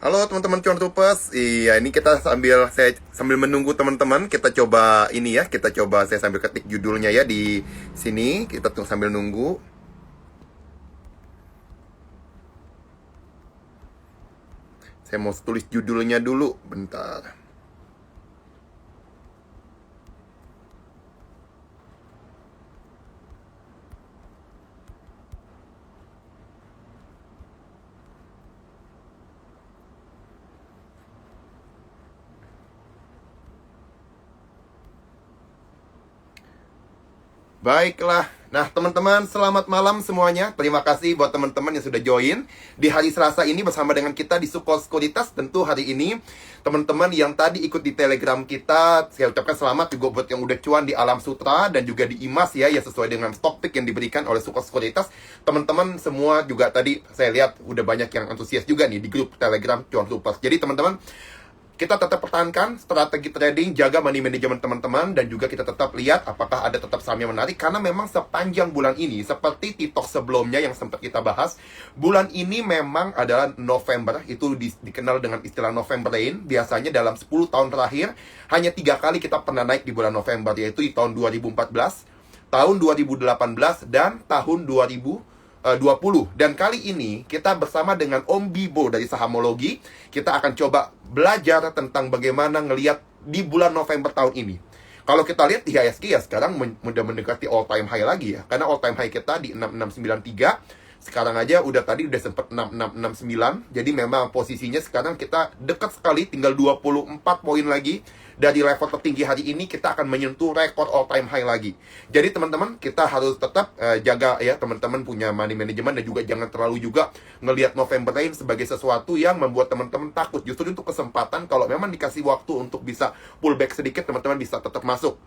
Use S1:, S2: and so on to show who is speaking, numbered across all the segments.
S1: Halo teman-teman Cuan Troopers. Iya, ini kita saya sambil menunggu teman-teman, kita coba ini ya, kita coba saya sambil ketik judulnya ya di sini, kita tunggu sambil nunggu. Saya mau tulis judulnya dulu, bentar. Baiklah. Nah, teman-teman, selamat malam semuanya. Terima kasih buat teman-teman yang sudah join di hari Selasa ini bersama dengan kita di Support Sekuritas. Tentu hari ini teman-teman yang tadi ikut di Telegram kita, saya ucapkan selamat juga buat yang udah cuan di Alam Sutra dan juga di IMAS ya, sesuai dengan stock pick yang diberikan oleh Support Sekuritas. Teman-teman semua juga tadi saya lihat udah banyak yang antusias juga nih di grup Telegram Cuan Troopers. Jadi teman-teman, kita tetap pertahankan strategi trading, jaga money management teman-teman, dan juga kita tetap lihat apakah ada tetap saham yang menarik, karena memang sepanjang bulan ini, seperti TikTok sebelumnya yang sempat kita bahas, bulan ini memang adalah November, itu dikenal dengan istilah November Rain. Biasanya dalam 10 tahun terakhir, hanya 3 kali kita pernah naik di bulan November, yaitu di tahun 2014, tahun 2018, dan tahun 2020. Dan kali ini kita bersama dengan Om Bibo dari Sahamologi, kita akan coba belajar tentang bagaimana ngelihat di bulan November tahun ini. Kalau kita lihat di IHSG ya sekarang udah mendekati all time high lagi ya, karena all time high kita di 6693. Sekarang aja udah sempat 6669. Jadi memang posisinya sekarang kita dekat sekali, tinggal 24 poin lagi dari level tertinggi hari ini. Kita akan menyentuh rekor all time high lagi. Jadi teman-teman, kita harus tetap jaga ya, teman-teman punya money management, dan juga jangan terlalu juga ngelihat November Rain sebagai sesuatu yang membuat teman-teman takut. Justru untuk kesempatan, kalau memang dikasih waktu untuk bisa pullback sedikit, teman-teman bisa tetap masuk.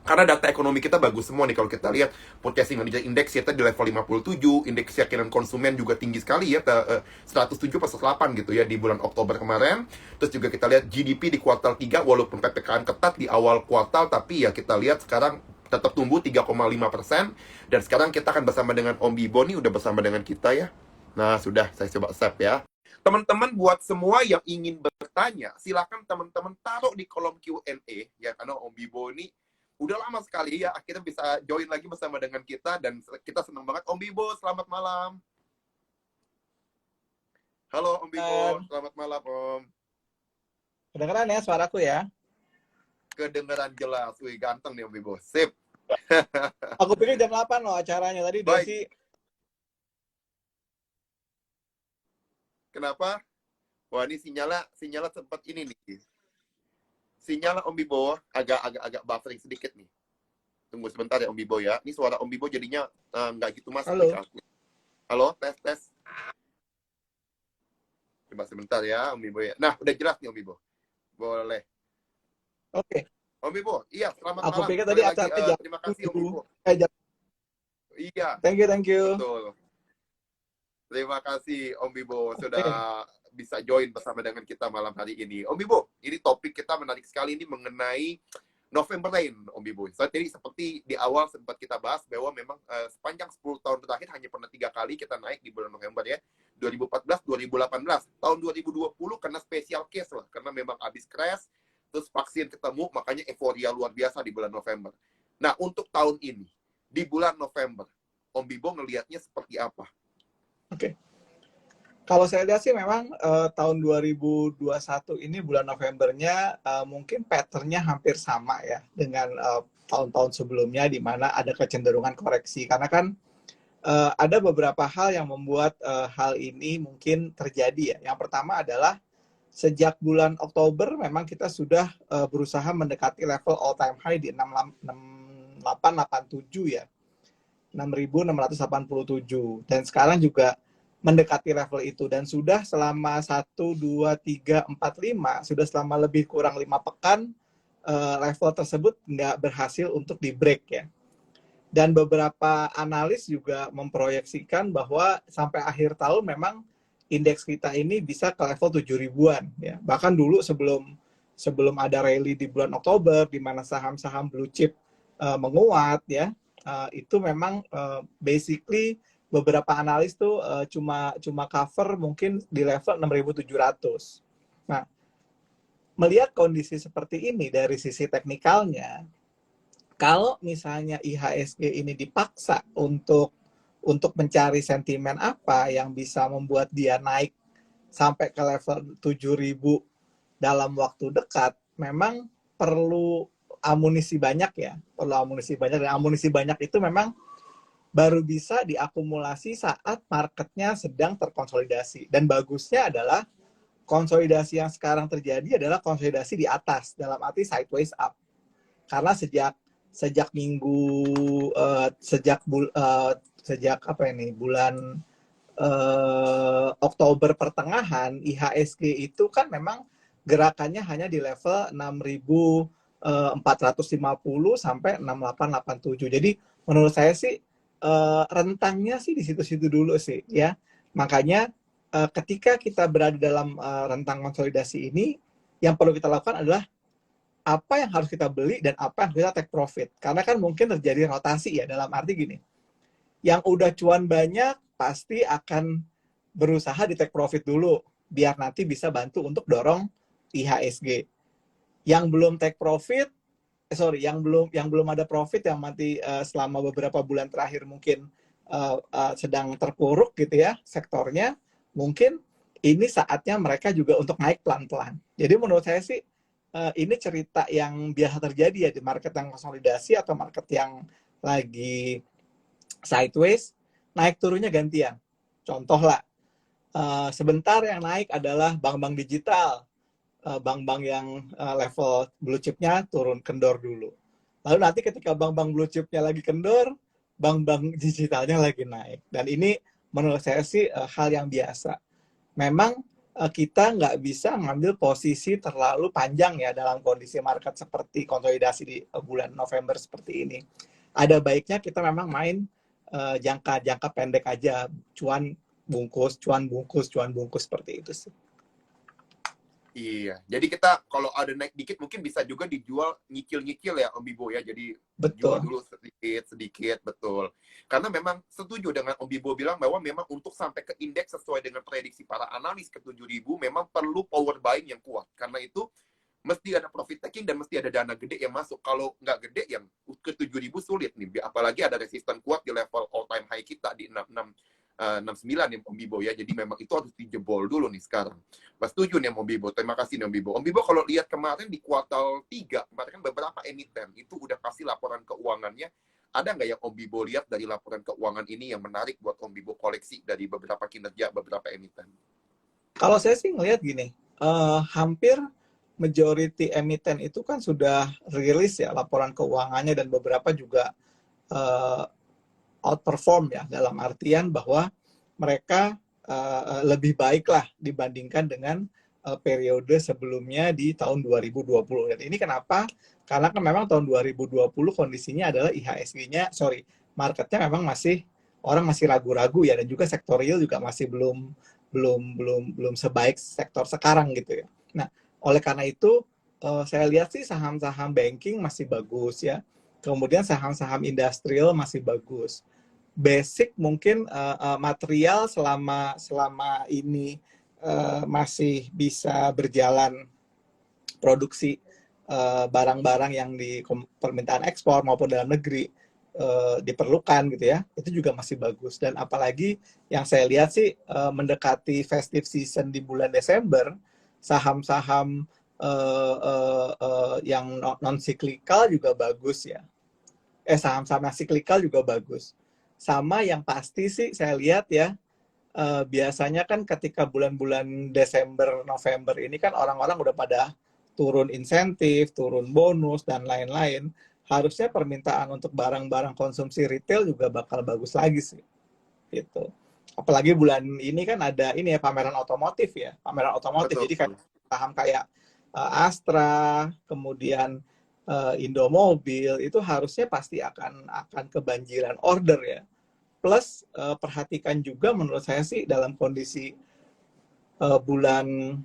S1: Karena data ekonomi kita bagus semua nih. Kalau kita lihat Purchasing Manager Index kita di level 57, indeks keyakinan konsumen juga tinggi sekali ya, 107/108 gitu ya di bulan Oktober kemarin. Terus juga kita lihat GDP di kuartal 3, walaupun PPKM ketat di awal kuartal, tapi ya kita lihat sekarang tetap tumbuh 3,5%. Dan sekarang kita akan bersama dengan Om Bibo nih, udah bersama dengan kita ya. Nah, sudah saya coba accept ya. Teman-teman, buat semua yang ingin bertanya, silakan teman-teman taruh di kolom Q&A ya, karena Om Bibo ini udah lama sekali ya akhirnya bisa join lagi bersama dengan kita, dan kita senang banget. Om Bibo, selamat malam. Halo Om Bibo, selamat malam Om.
S2: Kedengeran ya suaraku ya?
S1: Kedengeran jelas. Wih, ganteng nih Om Bibo. Sip.
S2: Aku pikir jam 8 loh acaranya. Tadi
S1: Baik.
S2: Desi.
S1: Kenapa? Wah, ini sinyalnya sempat ini nih. Sinyal Om Bibo agak buffering sedikit nih. Tunggu sebentar ya Om Bibo ya. Ini suara Om Bibo jadinya nggak gitu masuk.
S2: Halo.
S1: Halo, tes. Coba sebentar ya Om Bibo ya. Nah, udah jelas nih Om Bibo. Boleh.
S2: Oke.
S1: Om Bibo, iya selamat
S2: Aku
S1: malam.
S2: pikir tadi acaranya jam
S1: terima kasih Om Bibo.
S2: jam.
S1: Iya.
S2: Thank you.
S1: Betul. Terima kasih Om Bibo sudah bisa join bersama dengan kita malam hari ini. Om Bibo, ini topik kita menarik sekali ini mengenai November Rain, Om Bibo. Jadi seperti di awal sempat kita bahas bahwa memang sepanjang 10 tahun terakhir hanya pernah 3 kali kita naik di bulan November ya. 2014, 2018. Tahun 2020 karena special case lah, karena memang habis crash, terus vaksin ketemu, makanya euforia luar biasa di bulan November. Nah, untuk tahun ini, di bulan November, Om Bibo ngelihatnya seperti apa?
S2: Oke. Kalau saya lihat sih memang tahun 2021 ini bulan Novembernya mungkin pattern-nya hampir sama ya dengan tahun-tahun sebelumnya, di mana ada kecenderungan koreksi. Karena kan ada beberapa hal yang membuat hal ini mungkin terjadi ya. Yang pertama adalah sejak bulan Oktober memang kita sudah berusaha mendekati level all time high di 6887 ya. 6.687, dan sekarang juga mendekati level itu, dan sudah selama 1, 2, 3, 4, 5, sudah selama lebih kurang 5 pekan level tersebut nggak berhasil untuk di break ya. Dan beberapa analis juga memproyeksikan bahwa sampai akhir tahun memang indeks kita ini bisa ke level 7.000-an ya. Bahkan dulu sebelum ada rally di bulan Oktober di mana saham-saham blue chip menguat ya, itu memang basically beberapa analis tuh cuma cover mungkin di level 6.700. Nah, melihat kondisi seperti ini dari sisi teknikalnya, kalau misalnya IHSG ini dipaksa untuk mencari sentimen apa yang bisa membuat dia naik sampai ke level 7.000 dalam waktu dekat, memang perlu amunisi banyak ya. Perlu amunisi banyak, dan amunisi banyak itu memang baru bisa diakumulasi saat marketnya sedang terkonsolidasi. Dan bagusnya adalah konsolidasi yang sekarang terjadi adalah konsolidasi di atas, dalam arti sideways up. Karena sejak minggu sejak apa ini, bulan Oktober pertengahan, IHSG itu kan memang gerakannya hanya di level 6.450 sampai 6.887. Jadi menurut saya sih rentangnya sih di situ-situ dulu sih ya. Makanya ketika kita berada dalam rentang konsolidasi ini, yang perlu kita lakukan adalah apa yang harus kita beli dan apa yang kita take profit. Karena kan mungkin terjadi rotasi ya, dalam arti gini, yang udah cuan banyak pasti akan berusaha di take profit dulu, biar nanti bisa bantu untuk dorong IHSG. Yang belum take profit, yang belum ada profit, yang mati selama beberapa bulan terakhir mungkin sedang terpuruk gitu ya sektornya, mungkin ini saatnya mereka juga untuk naik pelan-pelan. Jadi menurut saya sih ini cerita yang biasa terjadi ya di market yang konsolidasi atau market yang lagi sideways, naik turunnya gantian. Contoh lah, sebentar yang naik adalah bank-bank digital, bank-bank yang level blue chip-nya turun kendor dulu. Lalu nanti ketika bank-bank blue chip-nya lagi kendor, bank-bank digitalnya lagi naik. Dan ini menurut saya sih hal yang biasa. Memang kita nggak bisa ngambil posisi terlalu panjang ya dalam kondisi market seperti konsolidasi di bulan November seperti ini. Ada baiknya kita memang main jangka pendek aja, cuan bungkus seperti itu sih.
S1: Iya, jadi kita kalau ada naik dikit mungkin bisa juga dijual nyicil-nyicil ya Om Bibo ya. Jadi jual
S2: Betul.
S1: dulu sedikit, betul. Karena memang setuju dengan Om Bibo bilang bahwa memang untuk sampai ke indeks sesuai dengan prediksi para analis ke 7.000 memang perlu power buying yang kuat. Karena itu mesti ada profit taking dan mesti ada dana gede yang masuk. Kalau nggak gede yang ke 7.000 sulit nih. Apalagi ada resisten kuat di level all time high kita di 69 nih Om Bibo ya. Jadi memang itu harus dijebol dulu nih sekarang. Mas setuju nih Om Bibo. Terima kasih nih Om Bibo. Om Bibo kalau lihat kemarin di kuartal 3, kemarin kan beberapa emiten itu udah kasih laporan keuangannya. Ada nggak yang Om Bibo lihat dari laporan keuangan ini yang menarik buat Om Bibo koleksi dari beberapa kinerja beberapa emiten?
S2: Kalau saya sih ngelihat gini, hampir majority emiten itu kan sudah rilis ya laporan keuangannya, dan beberapa juga outperform ya, dalam artian bahwa mereka lebih baik lah dibandingkan dengan periode sebelumnya di tahun 2020. Dan ini kenapa? Karena kan memang tahun 2020 kondisinya adalah marketnya memang orang masih ragu-ragu ya, dan juga sektor real juga masih belum sebaik sektor sekarang gitu ya. Nah, oleh karena itu saya lihat sih saham-saham banking masih bagus ya. Kemudian saham-saham industrial masih bagus. Basic mungkin material selama ini masih bisa berjalan produksi barang-barang yang di permintaan ekspor maupun dalam negeri diperlukan gitu ya, itu juga masih bagus. Dan apalagi yang saya lihat sih mendekati festive season di bulan Desember, saham-saham yang non cyclical juga bagus ya. Saham-saham yang cyclical juga bagus. Sama yang pasti sih saya lihat ya, biasanya kan ketika bulan-bulan Desember, November ini kan orang-orang udah pada turun insentif, turun bonus, dan lain-lain. Harusnya permintaan untuk barang-barang konsumsi retail juga bakal bagus lagi sih. Gitu. Apalagi bulan ini kan ada ini ya, pameran otomotif ya. Pameran otomotif. Betul. Jadi kayak saham kayak Astra, kemudian Indomobil, itu harusnya pasti akan kebanjiran order ya. Plus perhatikan juga menurut saya sih dalam kondisi bulan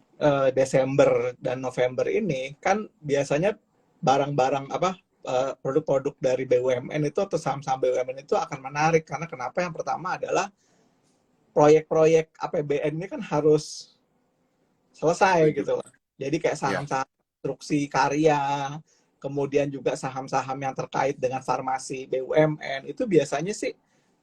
S2: Desember dan November ini kan biasanya barang-barang produk-produk dari BUMN itu atau saham-saham BUMN itu akan menarik karena kenapa? Yang pertama adalah proyek-proyek APBN ini kan harus selesai gitu loh. Jadi kayak
S1: Ya,
S2: saham-saham konstruksi karya, kemudian juga saham-saham yang terkait dengan farmasi BUMN itu biasanya sih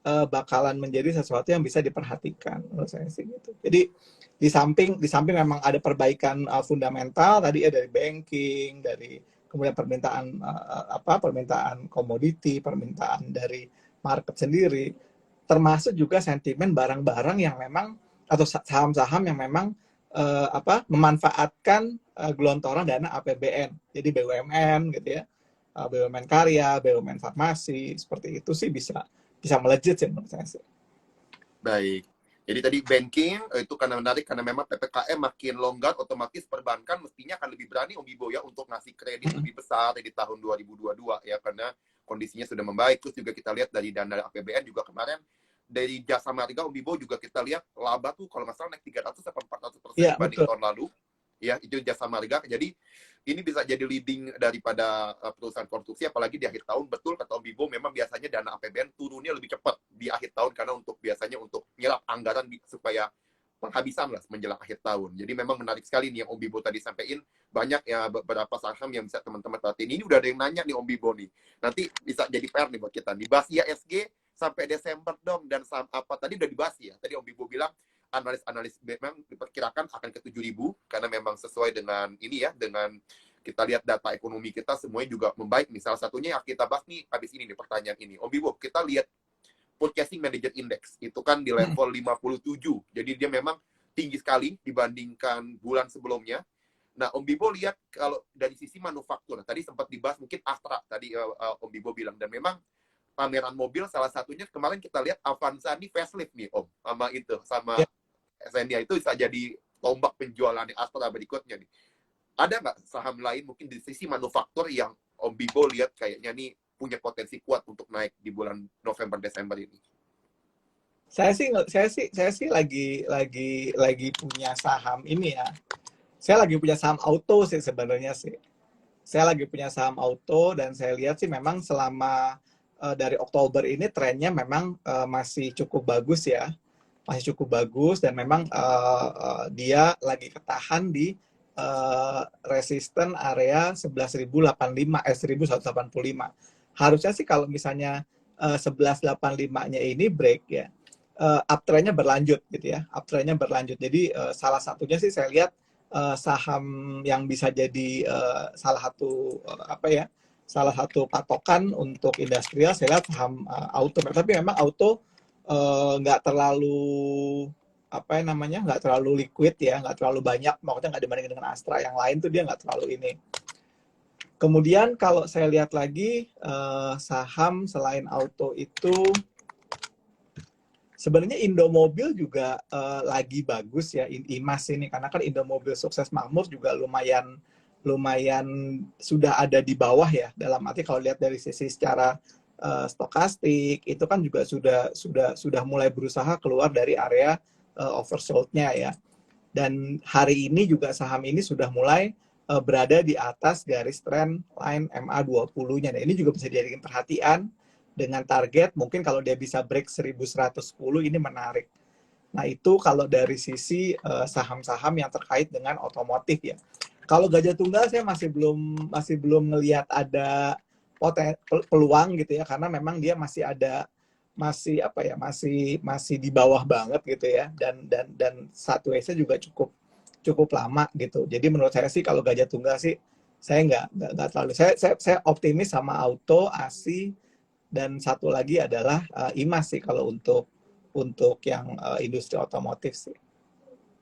S2: bakalan menjadi sesuatu yang bisa diperhatikan menurut saya sih gitu. Jadi di samping memang ada perbaikan fundamental tadi ya dari banking, dari kemudian permintaan komoditi, permintaan dari market sendiri, termasuk juga sentimen barang-barang yang memang atau saham-saham yang memang memanfaatkan gelontoran dana APBN. Jadi BUMN gitu ya, BUMN karya, BUMN farmasi, seperti itu sih bisa melejit sih menurut saya sih.
S1: baik. Jadi tadi banking itu karena menarik karena memang PPKM makin longgar, otomatis perbankan mestinya akan lebih berani Om Bibo ya untuk ngasih kredit lebih besar di tahun 2022 ya karena kondisinya sudah membaik. Terus juga kita lihat dari dana APBN juga kemarin dari Jasa Marga Om Bibo juga kita lihat laba tuh kalau nggak salah naik 300 atau 400%
S2: Iya,
S1: dibanding
S2: betul.
S1: tahun lalu. Ya, itu Jasa Marga. Jadi ini bisa jadi leading daripada perusahaan konstruksi apalagi di akhir tahun. Betul kata Om Bibo memang biasanya dana APBN turunnya lebih cepat di akhir tahun karena biasanya untuk nyerap anggaran supaya penghabisan lah menjelang akhir tahun. Jadi memang menarik sekali nih yang Om Bibo tadi sampaikan. Banyak ya beberapa saham yang bisa teman-teman perhatiin. Ini udah ada yang nanya nih Om Bibo nih. Nanti bisa jadi PR nih buat kita. Dibahas IHSG sampai Desember dong. Dan saham apa tadi udah dibahas ya. Tadi Om Bibo bilang analis-analis memang diperkirakan akan ke 7.000 karena memang sesuai dengan ini ya, dengan kita lihat data ekonomi kita semuanya juga membaik nih. Salah satunya yang kita bahas nih habis ini nih pertanyaan ini. Om Bibo, kita lihat Purchasing Manager Index itu kan di level 57. Jadi dia memang tinggi sekali dibandingkan bulan sebelumnya. Nah, Om Bibo lihat kalau dari sisi manufaktur, tadi sempat dibahas mungkin Astra tadi Om Bibo bilang dan memang pameran mobil salah satunya kemarin kita lihat Avanza nih facelift nih Om sama
S2: Ya,
S1: Xenia itu bisa jadi tombak penjualan Astra berikutnya nih. Ada nggak saham lain mungkin di sisi manufaktur yang Om Bibo lihat kayaknya nih punya potensi kuat untuk naik di bulan November Desember ini?
S2: saya sih lagi punya saham ini ya. Saya lagi punya saham auto sih sebenarnya sih. Saya lagi punya saham auto dan saya lihat sih memang selama dari Oktober ini trennya memang masih cukup bagus ya. Masih cukup bagus dan memang dia lagi ketahan di resisten area 11.085 1185. Harusnya sih kalau misalnya 1185-nya ini break ya, uptrend-nya berlanjut gitu ya. Uptrend-nya berlanjut. Jadi salah satunya sih saya lihat saham yang bisa jadi salah satu patokan untuk industrial saya lihat saham auto, tapi memang auto nggak terlalu nggak terlalu liquid ya, nggak terlalu banyak, maksudnya nggak dibandingin dengan Astra yang lain tuh dia nggak terlalu ini. Kemudian kalau saya lihat lagi saham selain auto itu sebenarnya Indomobil juga lagi bagus ya, IMAS ini karena kan Indomobil sukses makmur juga lumayan sudah ada di bawah ya, dalam arti kalau lihat dari sisi secara stokastik itu kan juga sudah mulai berusaha keluar dari area oversold-nya ya. Dan hari ini juga saham ini sudah mulai berada di atas garis trend line MA20-nya. Nah, ini juga bisa dijadikan perhatian dengan target mungkin kalau dia bisa break 1110 ini menarik. Nah, itu kalau dari sisi saham-saham yang terkait dengan otomotif ya. Kalau Gajah Tunggal saya masih belum ngelihat ada peluang gitu ya, karena memang dia masih di bawah banget gitu ya, dan satu S juga cukup lama gitu. Jadi menurut saya sih kalau Gajah Tunggal sih saya nggak terlalu, saya optimis sama auto, ASI, dan satu lagi adalah IMAS sih kalau untuk yang industri otomotif sih.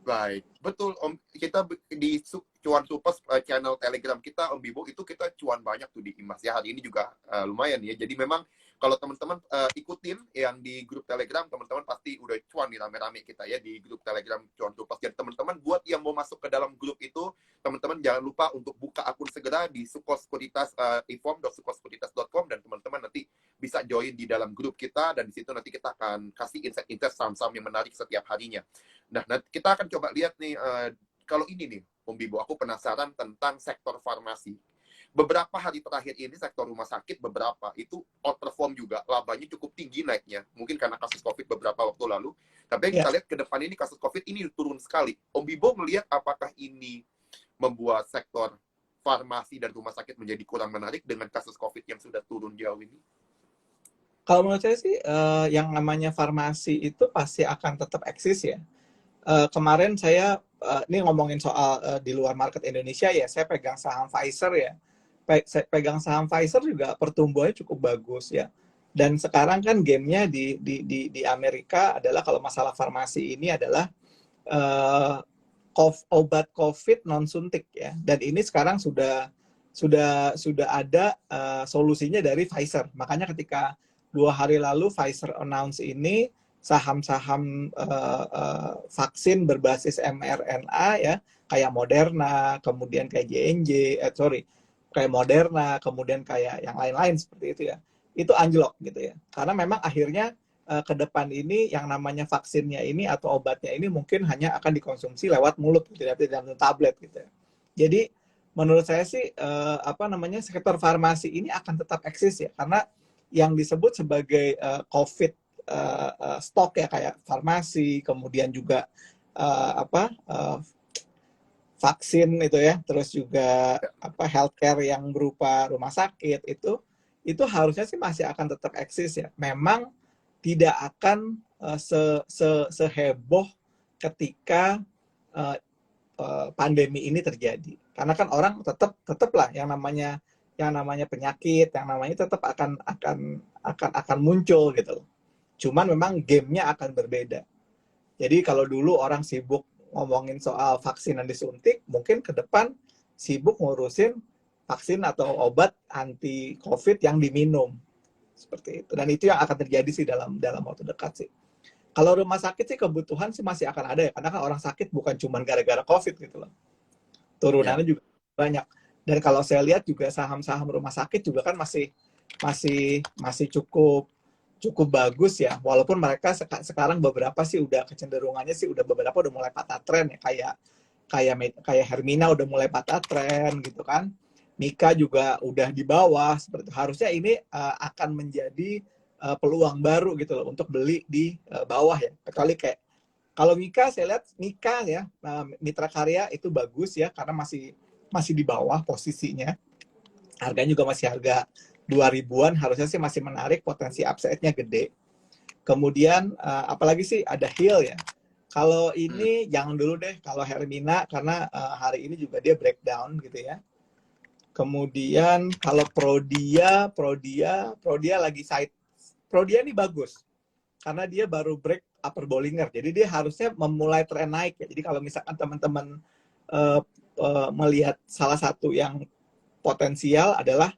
S1: Baik, betul Om. Kita di cuan tupas channel Telegram kita Om Bibo itu kita cuan banyak tuh di IMAS ya. Hari ini juga lumayan ya. Jadi memang kalau teman-teman ikutin yang di grup Telegram, teman-teman pasti udah cuan nih rame-rame kita ya di grup Telegram cuan tupas. Jadi teman-teman buat yang mau masuk ke dalam grup itu, teman-teman jangan lupa untuk buka akun segera di Sukossekuritas inform.sukossekuritas.com dan teman-teman nanti bisa join di dalam grup kita dan di situ nanti kita akan kasih insight-insight saham-saham yang menarik setiap harinya. Nah, kita akan coba lihat nih, kalau ini nih, Om Bibo, aku penasaran tentang sektor farmasi. beberapa hari terakhir ini sektor rumah sakit beberapa itu outperform juga, labanya cukup tinggi naiknya. Mungkin karena kasus COVID beberapa waktu lalu. Tapi yang
S2: Ya,
S1: kita lihat ke depan ini kasus COVID ini turun sekali. Om Bibo melihat apakah ini membuat sektor farmasi dan rumah sakit menjadi kurang menarik dengan kasus COVID yang sudah turun jauh ini?
S2: kalau menurut saya sih yang namanya farmasi itu pasti akan tetap eksis ya. Kemarin saya ini ngomongin soal di luar market Indonesia ya, saya pegang saham Pfizer ya. Saya pegang saham Pfizer juga pertumbuhannya cukup bagus ya. Dan sekarang kan gamenya di Amerika adalah kalau masalah farmasi ini adalah uh, obat COVID non suntik ya. Dan ini sekarang sudah ada solusinya dari Pfizer. Makanya ketika 2 hari lalu Pfizer announce ini saham-saham vaksin berbasis mRNA ya, kayak Moderna, kemudian kayak kayak Moderna, kemudian kayak yang lain-lain seperti itu ya. Itu anjlok gitu ya. Karena memang akhirnya ke depan ini yang namanya vaksinnya ini atau obatnya ini mungkin hanya akan dikonsumsi lewat mulut gitu ya, tidak dalam tablet gitu ya. Jadi menurut saya sih sektor farmasi ini akan tetap eksis ya, karena yang disebut sebagai COVID stok ya, kayak farmasi, kemudian juga vaksin itu ya, terus juga healthcare yang berupa rumah sakit itu harusnya sih masih akan tetap eksis ya. Memang tidak akan seheboh ketika pandemi ini terjadi, karena kan orang tetaplah yang namanya penyakit, yang namanya tetap akan muncul gitu loh. Cuman memang gamenya akan berbeda. Jadi kalau dulu orang sibuk ngomongin soal vaksin yang disuntik, mungkin ke depan sibuk ngurusin vaksin atau obat anti COVID yang diminum. Seperti itu. Dan itu yang akan terjadi sih dalam waktu dekat sih. Kalau rumah sakit sih kebutuhan sih masih akan ada ya, karena kan orang sakit bukan cuma gara-gara COVID gitu loh. Turunannya juga banyak. Dan kalau saya lihat juga saham-saham rumah sakit juga kan masih cukup bagus ya, walaupun mereka sekarang beberapa sih udah kecenderungannya sih beberapa udah mulai patah tren ya, kayak Hermina udah mulai patah tren gitu kan. Mika juga udah di bawah seperti itu. Harusnya ini akan menjadi peluang baru gitu loh untuk beli di bawah ya. Kecuali kayak kalau Mika, saya lihat Mika ya, Mitra Karya itu bagus ya, karena masih di bawah posisinya. Harganya juga masih harga 2000-an, harusnya sih masih menarik, potensi upside-nya gede. Kemudian apalagi sih ada Hill ya. Kalau ini jangan dulu deh kalau Hermina, karena hari ini juga dia breakdown gitu ya. Kemudian kalau Prodia lagi Prodia ini bagus karena dia baru break upper Bollinger, jadi dia harusnya memulai tren naik ya. Jadi kalau misalkan teman-teman melihat salah satu yang potensial adalah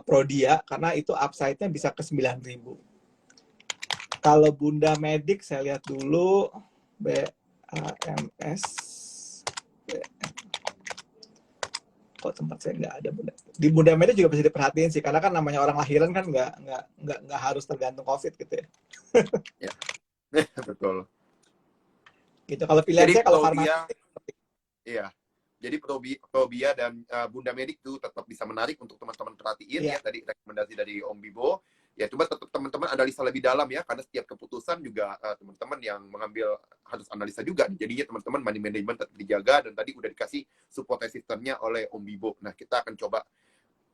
S2: Prodia, karena itu upside-nya bisa ke 9.000. Kalau Bunda Medik saya lihat dulu BAMS. Kok tempat saya nggak ada Bunda. Di Bunda Medik juga bisa diperhatiin sih, karena kan namanya orang lahiran kan nggak harus tergantung COVID gitu ya.
S1: Ya. Betul.
S2: Gitu. Kalau pilihan
S1: Jadi
S2: saya kalau farmasi.
S1: Iya. Jadi Probia dan Bunda Medik itu tetap bisa menarik untuk teman-teman perhatiin ya, tadi rekomendasi dari Om Bibo. Ya coba tetap teman-teman analisa lebih dalam ya, karena setiap keputusan juga teman-teman yang mengambil harus analisa juga. Jadinya teman-teman money management tetap dijaga, dan tadi udah dikasih support sistemnya oleh Om Bibo. Nah, kita akan coba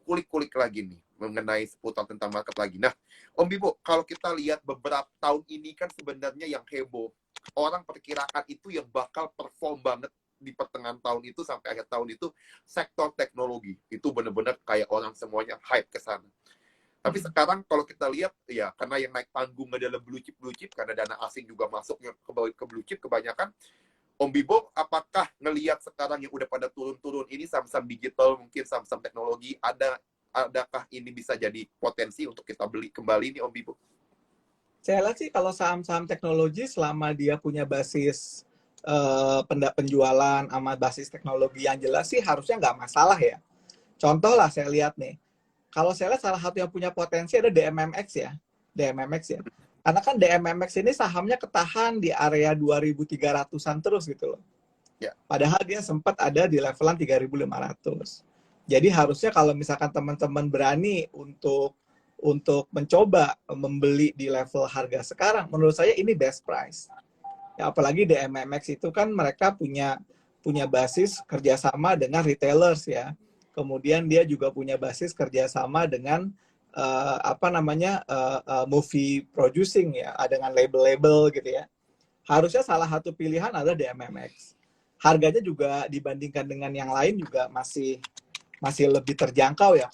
S1: kulik-kulik lagi nih mengenai seputar tentang market lagi. Nah, Om Bibo, kalau kita lihat beberapa tahun ini kan sebenarnya yang heboh, orang perkirakan itu yang bakal perform banget di pertengahan tahun itu sampai akhir tahun itu sektor teknologi. Itu benar-benar kayak orang semuanya hype ke sana. Tapi sekarang kalau kita lihat ya, karena yang naik panggung adalah blue chip karena dana asing juga masuknya ke blue chip kebanyakan. Om Bibo, apakah ngelihat sekarang yang udah pada turun-turun ini saham-saham digital, mungkin saham-saham teknologi, adakah ini bisa jadi potensi untuk kita beli kembali nih Om Bibo?
S2: Saya lihat sih kalau saham-saham teknologi selama dia punya basis penjualan sama basis teknologi yang jelas sih harusnya nggak masalah ya. Contoh lah saya lihat nih, kalau saya lihat salah satu yang punya potensi ada DMMX ya. Karena kan DMMX ini sahamnya ketahan di area 2.300-an terus gitu loh. Ya. Padahal dia sempat ada di levelan 3.500. Jadi harusnya kalau misalkan teman-teman berani untuk mencoba membeli di level harga sekarang, menurut saya ini best price. Ya, apalagi DMMX itu kan mereka punya basis kerjasama dengan retailers ya. Kemudian dia juga punya basis kerjasama dengan movie producing ya, dengan label-label gitu ya. Harusnya salah satu pilihan adalah DMMX. Harganya juga dibandingkan dengan yang lain juga masih lebih terjangkau ya.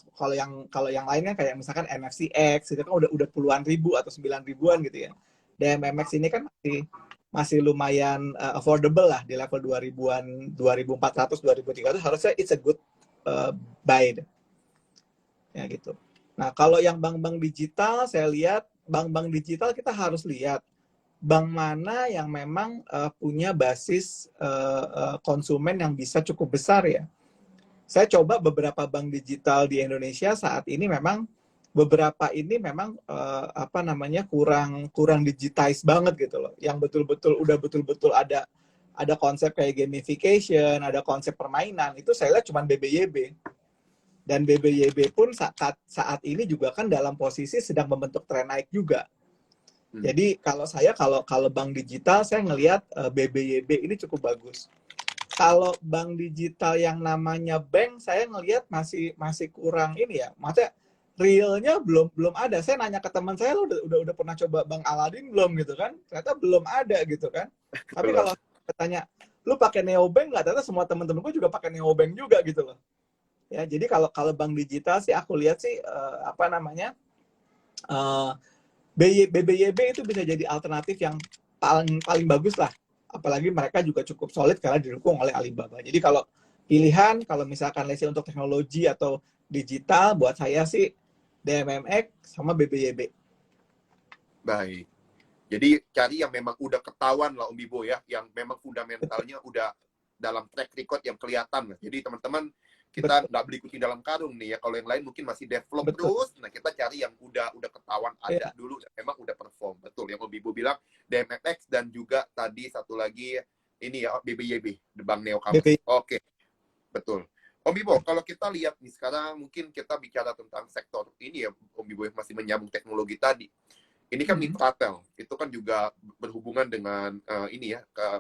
S2: Kalau yang lainnya kayak misalkan MFCX itu kan udah puluhan ribu atau 9 ribuan gitu ya. DMMX ini kan masih lumayan affordable lah di level 2000-an, 2400, 2300 harusnya it's a good buy ya gitu. Nah, kalau yang bank-bank digital saya lihat bank-bank digital kita harus lihat bank mana yang memang punya basis konsumen yang bisa cukup besar ya. Saya coba beberapa bank digital di Indonesia saat ini memang beberapa ini memang kurang digitize banget gitu loh. Yang betul-betul ada konsep kayak gamification, ada konsep permainan. Itu saya lihat cuma BBYB. Dan BBYB pun saat ini juga kan dalam posisi sedang membentuk tren naik juga. Jadi kalau bank digital saya ngelihat BBYB ini cukup bagus. Kalau bank digital yang namanya bank saya ngelihat masih kurang ini ya. Maksudnya realnya belum ada. Saya nanya ke teman saya, lo udah pernah coba Bank Aladin belum gitu kan? Ternyata belum ada gitu kan. Tapi kalau saya tanya, lu pakai neobank nggak? Ternyata semua teman-temanku juga pakai neobank juga gitu loh. Ya, jadi kalau bank digital sih aku lihat sih BBYB itu bisa jadi alternatif yang paling bagus lah. Apalagi mereka juga cukup solid karena didukung oleh Alibaba. Jadi kalau pilihan, kalau misalkan lesnya untuk teknologi atau digital, buat saya sih DMMX sama BBYB.
S1: Baik. Jadi cari yang memang udah ketahuan lah Om Bibo ya, yang memang fundamentalnya udah dalam track record yang kelihatan. Jadi teman-teman kita nggak beli kucing dalam karung nih ya. Kalau yang lain mungkin masih develop terus. Nah kita cari yang udah ketahuan ada dulu dan memang udah perform. Betul yang Om Bibo bilang DMFX dan juga tadi satu lagi ini ya BBYB, The Bank Neo Commerce. Oke, betul. Om Bibo, kalau kita lihat nih sekarang mungkin kita bicara tentang sektor ini ya Om Bibo yang masih menyambung teknologi tadi. Ini kan Mitratel, itu kan juga berhubungan dengan ini ya ke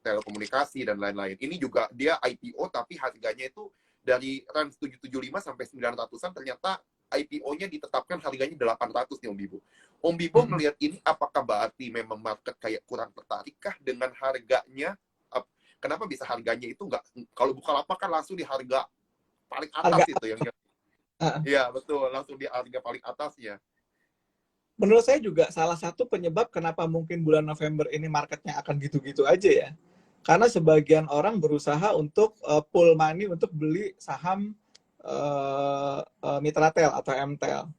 S1: telekomunikasi dan lain-lain. Ini juga dia IPO tapi harganya itu dari range 775 sampai 900-an ternyata IPO-nya ditetapkan harganya 800 nih Om Bibo. Om Bibo melihat ini apakah berarti memang market kayak kurang tertarik kah dengan harganya? Kenapa bisa harganya itu nggak, kalau Bukalapak kan langsung di harga paling atas itu yang iya betul, langsung di harga paling atasnya.
S2: Menurut saya juga salah satu penyebab kenapa mungkin bulan November ini marketnya akan gitu-gitu aja ya. Karena sebagian orang berusaha untuk pull money untuk beli saham Mitratel atau MTEL.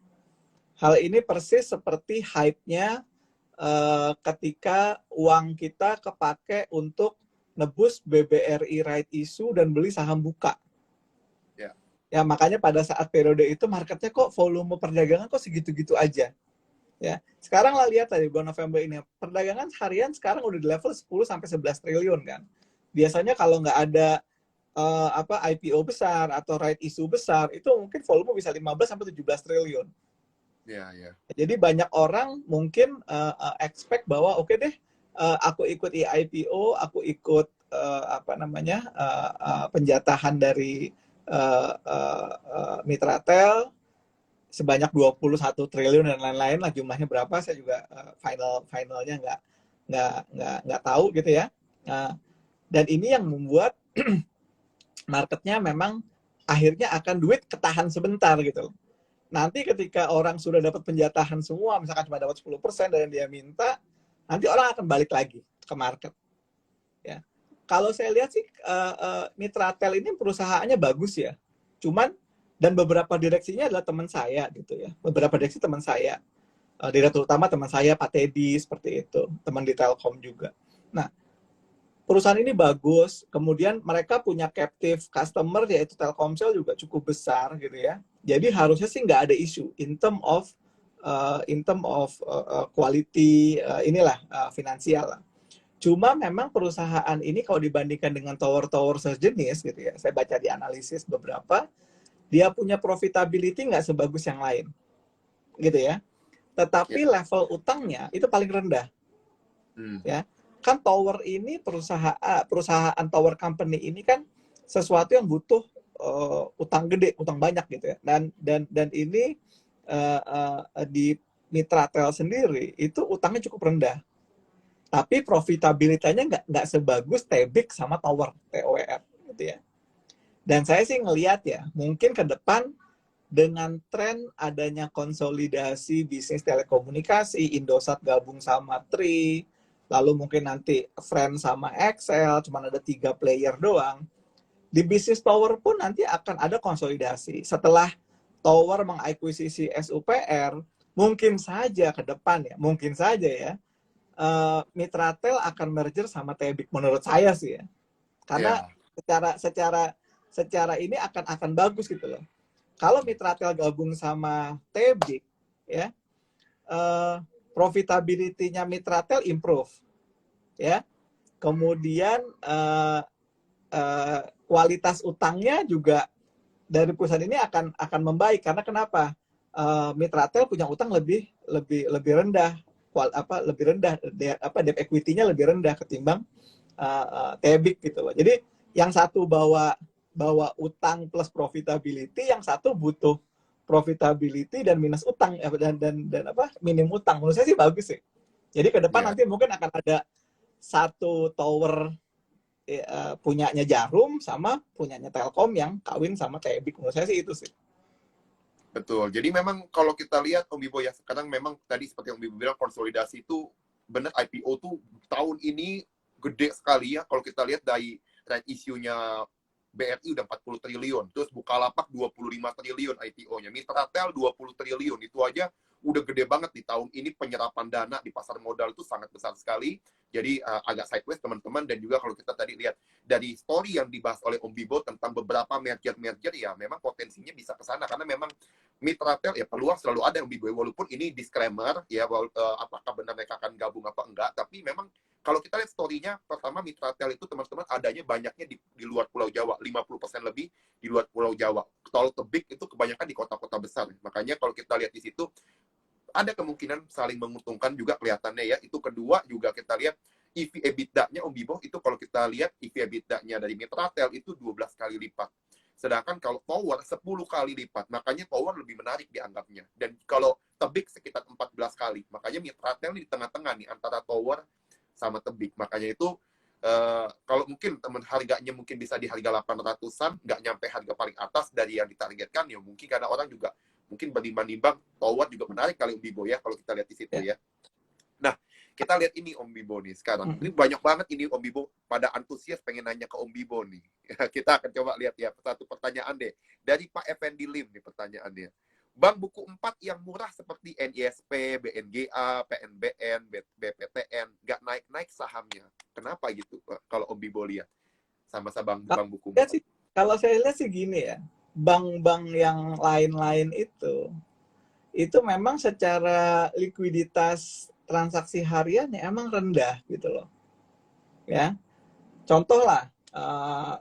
S2: Hal ini persis seperti hype-nya ketika uang kita kepake untuk nebus BBRI right issue dan beli saham Buka. Ya makanya pada saat periode itu marketnya kok volume perdagangan kok segitu-gitu aja. Ya, sekarang lah lihat tadi bulan November ini perdagangan harian sekarang udah di level 10 sampai 11 triliun kan. Biasanya kalau nggak ada IPO besar atau right issue besar itu mungkin volume bisa 15 sampai 17 triliun.
S1: Ya.
S2: Jadi banyak orang mungkin expect bahwa oke deh aku ikut IPO, aku ikut penjatahan dari Mitratel sebanyak 21 triliun dan lain-lain lah jumlahnya berapa saya juga finalnya nggak tahu gitu ya. Dan ini yang membuat marketnya memang akhirnya akan duit ketahan sebentar gitu. Nanti ketika orang sudah dapat penjatahan semua, misalkan cuma dapat 10% dari yang dia minta, nanti orang akan balik lagi ke market. Ya. Kalau saya lihat sih Mitratel ini perusahaannya bagus ya. Cuman dan beberapa direksinya adalah teman saya gitu ya. Beberapa direksi teman saya. Direktur utama teman saya Pak Teddy seperti itu, teman di Telkom juga. Nah, perusahaan ini bagus, kemudian mereka punya captive customer yaitu Telkomsel juga cukup besar gitu ya. Jadi harusnya sih nggak ada isu in term of quality finansial lah. Cuma memang perusahaan ini kalau dibandingkan dengan tower-tower sejenis gitu ya, saya baca di analisis beberapa, dia punya profitability nggak sebagus yang lain, gitu ya.
S1: Ya.
S2: Tetapi level utangnya itu paling rendah,
S1: Hmm.
S2: ya. Kan tower ini perusahaan tower company ini kan sesuatu yang butuh utang gede, utang banyak gitu ya. Dan ini di Mitratel sendiri itu utangnya cukup rendah. Tapi profitabilitasnya nggak sebagus Tebik sama Tower TOWR gitu ya. Dan saya sih ngelihat ya, mungkin ke depan dengan tren adanya konsolidasi bisnis telekomunikasi, Indosat gabung sama Tri, lalu mungkin nanti Friends sama Excel, cuma ada 3 player doang. Di bisnis tower pun nanti akan ada konsolidasi. Setelah Tower mengakuisisi SUPR, mungkin saja ke depan ya, mungkin saja ya, Mitratel akan merger sama Tebik menurut saya sih ya. Karena
S1: Ya.
S2: secara ini akan bagus gitu loh. Kalau Mitratel gabung sama Tebik ya, profitability-nya Mitratel improve ya. Kemudian kualitas utangnya juga dari perusahaan ini akan membaik karena kenapa? Mitratel punya utang lebih rendah, lebih rendah, debt equity-nya lebih rendah ketimbang Tebik gitu loh. Jadi yang satu bawa utang plus profitability, yang satu butuh profitability dan minus utang dan apa minim utang. Menurut saya sih bagus sih. Jadi ke depan
S1: Ya.
S2: nanti mungkin akan ada satu tower punyanya Jarum sama punyanya Telkom yang kawin sama Tebik. Menurut saya sih itu sih.
S1: Betul. Jadi memang kalau kita lihat Om Bibo ya, sekarang memang tadi seperti Om Bibo bilang konsolidasi itu benar IPO tuh tahun ini gede sekali ya. Kalau kita lihat dari right issue-nya BRI udah 40 triliun, terus Bukalapak 25 triliun IPO-nya, Mitratel 20 triliun, itu aja udah gede banget di tahun ini penyerapan dana di pasar modal itu sangat besar sekali. Jadi agak sideways teman-teman, dan juga kalau kita tadi lihat dari story yang dibahas oleh Om Bibo tentang beberapa merger ya memang potensinya bisa ke sana karena memang Mitratel ya peluang selalu ada Om Bibo, walaupun ini disclaimer ya apakah benar mereka akan gabung apa enggak, tapi memang kalau kita lihat story-nya, pertama Mitratel itu teman-teman adanya banyaknya di luar Pulau Jawa, 50% lebih di luar Pulau Jawa. Tol Tebik itu kebanyakan di kota-kota besar. Makanya kalau kita lihat di situ, ada kemungkinan saling menguntungkan juga kelihatannya ya. Itu kedua juga kita lihat EV EBITDA-nya Om Bibo, itu kalau kita lihat EV EBITDA-nya dari Mitratel itu 12 kali lipat. Sedangkan kalau Tower 10 kali lipat, makanya Tower lebih menarik dianggapnya. Dan kalau Tebik sekitar 14 kali, makanya Mitratel di tengah-tengah nih antara Tower sama Tebik. Makanya itu kalau mungkin teman harganya mungkin bisa di harga 800-an, nggak nyampe harga paling atas dari yang ditargetkan ya mungkin karena orang juga mungkin berimbang-imbang Tower juga menarik kali Om Bibo ya kalau kita lihat di situ ya. Nah, kita lihat ini Om Bibo nih sekarang. Ini banyak banget ini Om Bibo pada antusias pengen nanya ke Om Bibo nih. Kita akan coba lihat ya satu pertanyaan deh dari Pak Effendi Lim nih pertanyaannya. Bank buku 4 yang murah seperti NISP, BNGA, PNBN, BPTN, nggak naik-naik sahamnya. Kenapa gitu, Pak? Kalau Om Bibo lihat sama-sama bank buku 4?
S2: Sih, kalau saya lihat sih gini ya, bank-bank yang lain-lain itu memang secara likuiditas transaksi hariannya emang rendah gitu loh. Ya, contoh lah,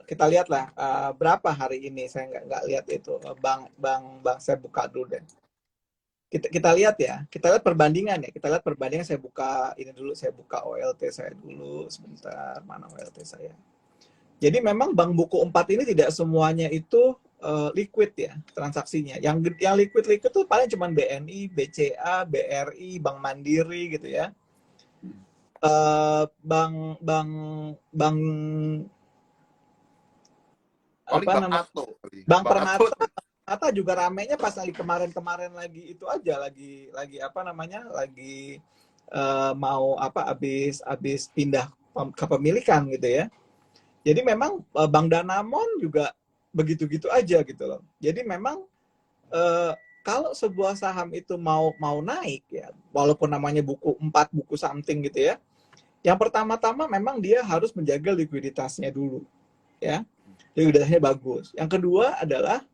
S2: kita lihat lah berapa hari ini, saya nggak lihat itu bank saya buka dulu deh. Kita lihat ya, kita lihat perbandingan ya, kita lihat perbandingan. Saya buka ini dulu, saya buka OLT saya dulu sebentar, mana OLT saya. Jadi memang bank buku 4 ini tidak semuanya itu liquid ya transaksinya. Yang liquid tuh paling cuma BNI, BCA, BRI, Bank Mandiri gitu ya. Bank apa namanya? Bank Permata juga ramenya pas lagi kemarin lagi itu aja lagi apa namanya? Lagi mau apa habis pindah kepemilikan gitu ya. Jadi memang Bank Danamon juga begitu-gitu aja gitu loh. Jadi memang kalau sebuah saham itu mau naik ya, walaupun namanya buku 4, buku something gitu ya, yang pertama-tama memang dia harus menjaga likuiditasnya dulu ya. Likuiditasnya bagus. Yang kedua adalah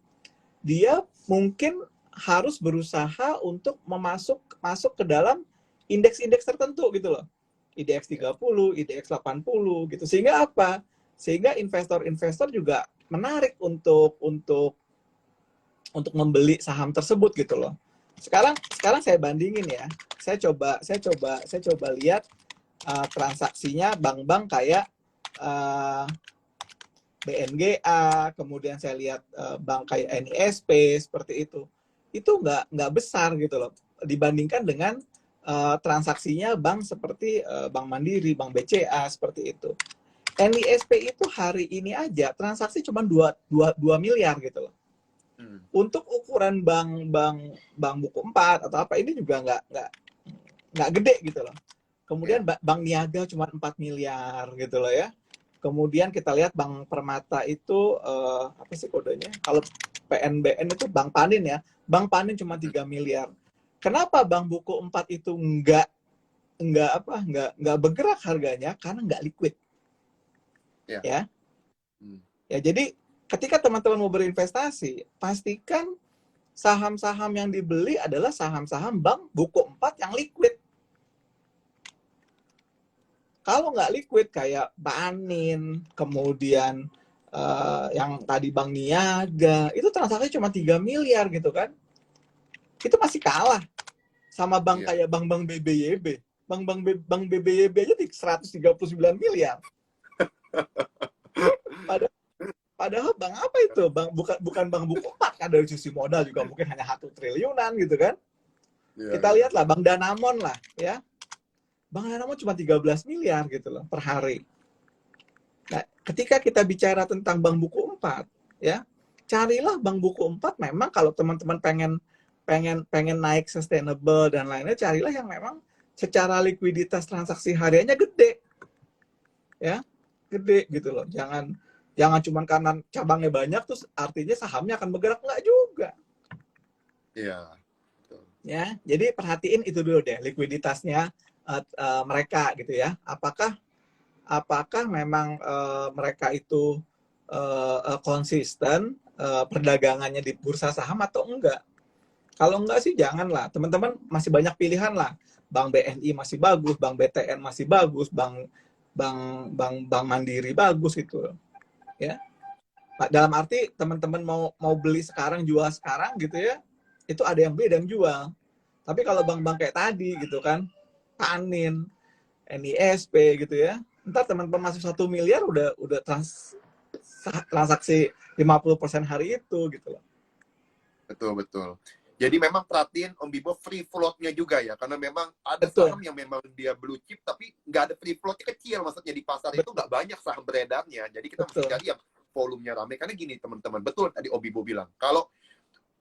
S2: dia mungkin harus berusaha untuk masuk ke dalam indeks-indeks tertentu gitu loh. IDX 30, IDX 80 gitu. Sehingga apa? Sehingga investor-investor juga menarik untuk membeli saham tersebut gitu loh. Sekarang saya bandingin ya. Saya coba lihat transaksinya bank-bank kayak BNGA, kemudian saya lihat bank kayak NISP seperti itu. Itu nggak besar gitu loh dibandingkan dengan transaksinya bank seperti Bank Mandiri, Bank BCA seperti itu. NISP itu hari ini aja transaksi cuma 2 miliar gitu loh. Untuk ukuran bank buku 4 atau apa ini juga nggak gede gitu loh. Kemudian Bank Niaga cuma 4 miliar gitu loh ya. Kemudian kita lihat Bank Permata itu apa sih kodenya? Kalau PNBN itu Bank Panin ya. Bank Panin cuma 3 miliar. Kenapa Bank Buku 4 itu nggak bergerak harganya? Karena nggak liquid. Ya. Ya, jadi ketika teman-teman mau berinvestasi, pastikan saham-saham yang dibeli adalah saham-saham Bank Buku 4 yang liquid. Kalau nggak liquid kayak Panin, kemudian yang tadi Bank Niaga, itu transaksi cuma 3 miliar gitu kan. Itu masih kalah sama bank kayak bank-bank BBYB. Bank BBYB aja di 139 miliar. Padahal bank apa itu? Bukan Bank Buku 4 kan, dari sisi modal juga mungkin hanya 1 triliunan gitu kan. Kita lihatlah Bank Danamon lah ya. Bank Danamon cuma 13 miliar gitu loh per hari. Nah, ketika kita bicara tentang Bank Buku 4, ya, carilah Bank Buku 4 memang kalau teman-teman pengen naik sustainable dan lainnya, carilah yang memang secara likuiditas transaksi hariannya gede. Ya, gede gitu loh. Jangan cuma karena cabangnya banyak terus artinya sahamnya akan bergerak, enggak juga.
S1: Iya.
S2: Ya, jadi perhatiin itu dulu deh likuiditasnya mereka gitu ya. Apakah memang mereka itu konsisten perdagangannya di bursa saham atau enggak? Kalau enggak sih janganlah. Teman-teman masih banyak pilihan lah. Bank BNI masih bagus, Bank BTN masih bagus, Bank Mandiri bagus itu. Ya. Dalam arti teman-teman mau beli sekarang, jual sekarang gitu ya. Itu ada yang beli dan jual. Tapi kalau bank-bank kayak tadi gitu kan, Panin, NISP gitu ya. Ntar teman-teman masuk 1 miliar udah transaksi 50% hari itu gitu loh.
S1: Betul. Jadi memang perhatiin Om Bibo free float-nya juga ya, karena memang ada saham yang memang dia blue chip tapi nggak ada free float-nya kecil, maksudnya di pasar itu nggak banyak saham beredarnya. Jadi kita mesti cari yang volumenya rame. Karena gini teman-teman, betul tadi Om Bibo bilang, kalau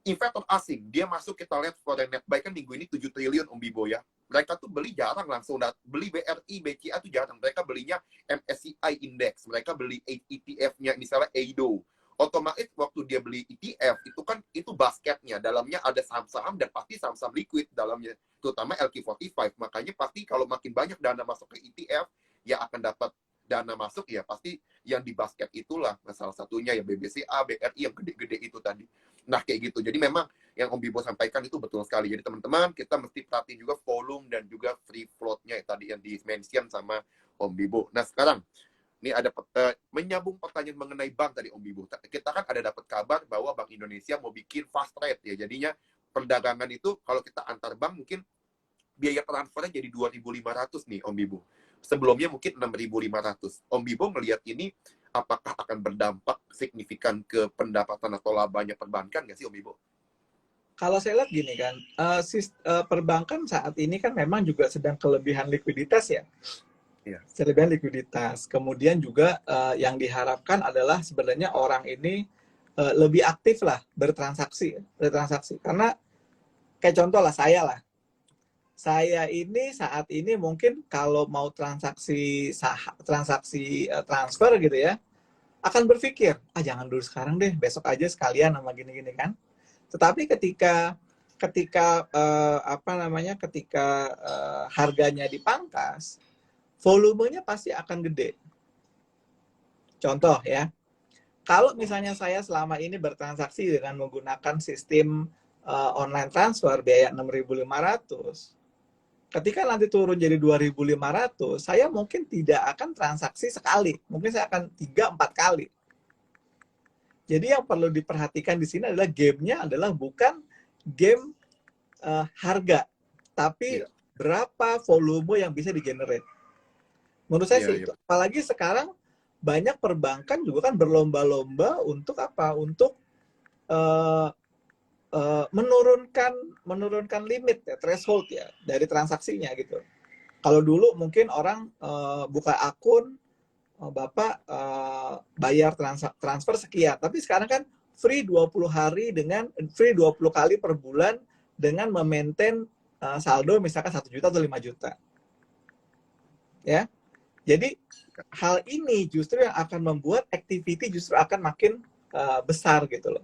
S1: investor asing dia masuk, kita lihat foreign net buy kan minggu ini 7 triliun Om Bibo ya. Mereka tuh beli jarang langsung beli BRI, BCA tuh jarang. Mereka belinya MSCI Index, mereka beli ETF-nya misalnya EIDO. Otomatis waktu dia beli ETF itu kan itu basketnya, dalamnya ada saham-saham dan pasti saham-saham liquid dalamnya, terutama LQ45. Makanya pasti kalau makin banyak dana masuk ke ETF ya akan dapat dana masuk ya pasti yang di basket itulah. Nah, salah satunya ya BBCA, BRI yang gede-gede itu tadi. Nah kayak gitu. Jadi memang yang Om Bibo sampaikan itu betul sekali. Jadi teman-teman kita mesti perhatiin juga volume dan juga free float-nya ya, tadi yang di-mention sama Om Bibo. Nah sekarang ini ada menyambung pertanyaan mengenai bank tadi Om Bibo. Kita kan ada dapat kabar bahwa Bank Indonesia mau bikin fast rate ya. Jadinya perdagangan itu kalau kita antar bank mungkin biaya transfernya jadi 2.500 nih Om Bibo. Sebelumnya mungkin 6.500. Om Bibo melihat ini apakah akan berdampak signifikan ke pendapatan atau labanya perbankan nggak sih Om Bibo?
S2: Kalau saya lihat gini kan, perbankan saat ini kan memang juga sedang kelebihan likuiditas ya. Kelebihan likuiditas. Kemudian juga yang diharapkan adalah sebenarnya orang ini lebih aktif lah bertransaksi. Karena kayak contoh lah saya ini saat ini mungkin kalau mau transaksi transfer gitu ya, akan berpikir jangan dulu sekarang deh, besok aja sekalian sama gini-gini kan. Tetapi ketika harganya dipangkas, volumenya pasti akan gede. Contoh ya, kalau misalnya saya selama ini bertransaksi dengan menggunakan sistem online transfer biaya 6.500, Ketika nanti turun jadi 2.500, saya mungkin tidak akan transaksi sekali. Mungkin saya akan 3-4 kali. Jadi yang perlu diperhatikan di sini adalah gamenya adalah bukan game harga, tapi
S1: Iya,
S2: berapa volume yang bisa di-generate. Menurut saya
S1: iya,
S2: sih
S1: iya.
S2: itu. Apalagi sekarang banyak perbankan juga kan berlomba-lomba untuk apa? Untuk uh, menurunkan limit ya, threshold ya dari transaksinya gitu. Kalau dulu mungkin orang buka akun, Bapak bayar transfer sekian, tapi sekarang kan free 20 hari dengan free 20 kali per bulan dengan memaintain saldo misalkan 1 juta atau 5 juta. Ya. Jadi hal ini justru yang akan membuat activity justru akan makin besar gitu loh.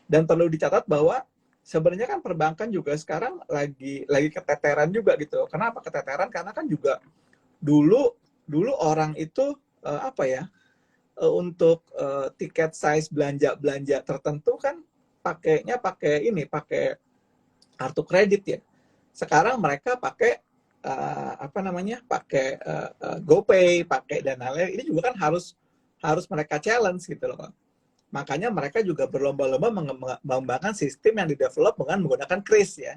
S2: Dan perlu dicatat bahwa sebenarnya kan perbankan juga sekarang lagi keteteran juga gitu. Kenapa keteteran? Karena kan juga dulu orang itu apa ya, untuk tiket size belanja tertentu kan pakai kartu kredit ya. Sekarang mereka pakai apa namanya, pakai GoPay, pakai dan lain-lain. Ini juga kan harus mereka challenge gitu loh. Makanya mereka juga berlomba-lomba mengembangkan sistem yang didevelop dengan menggunakan kris ya,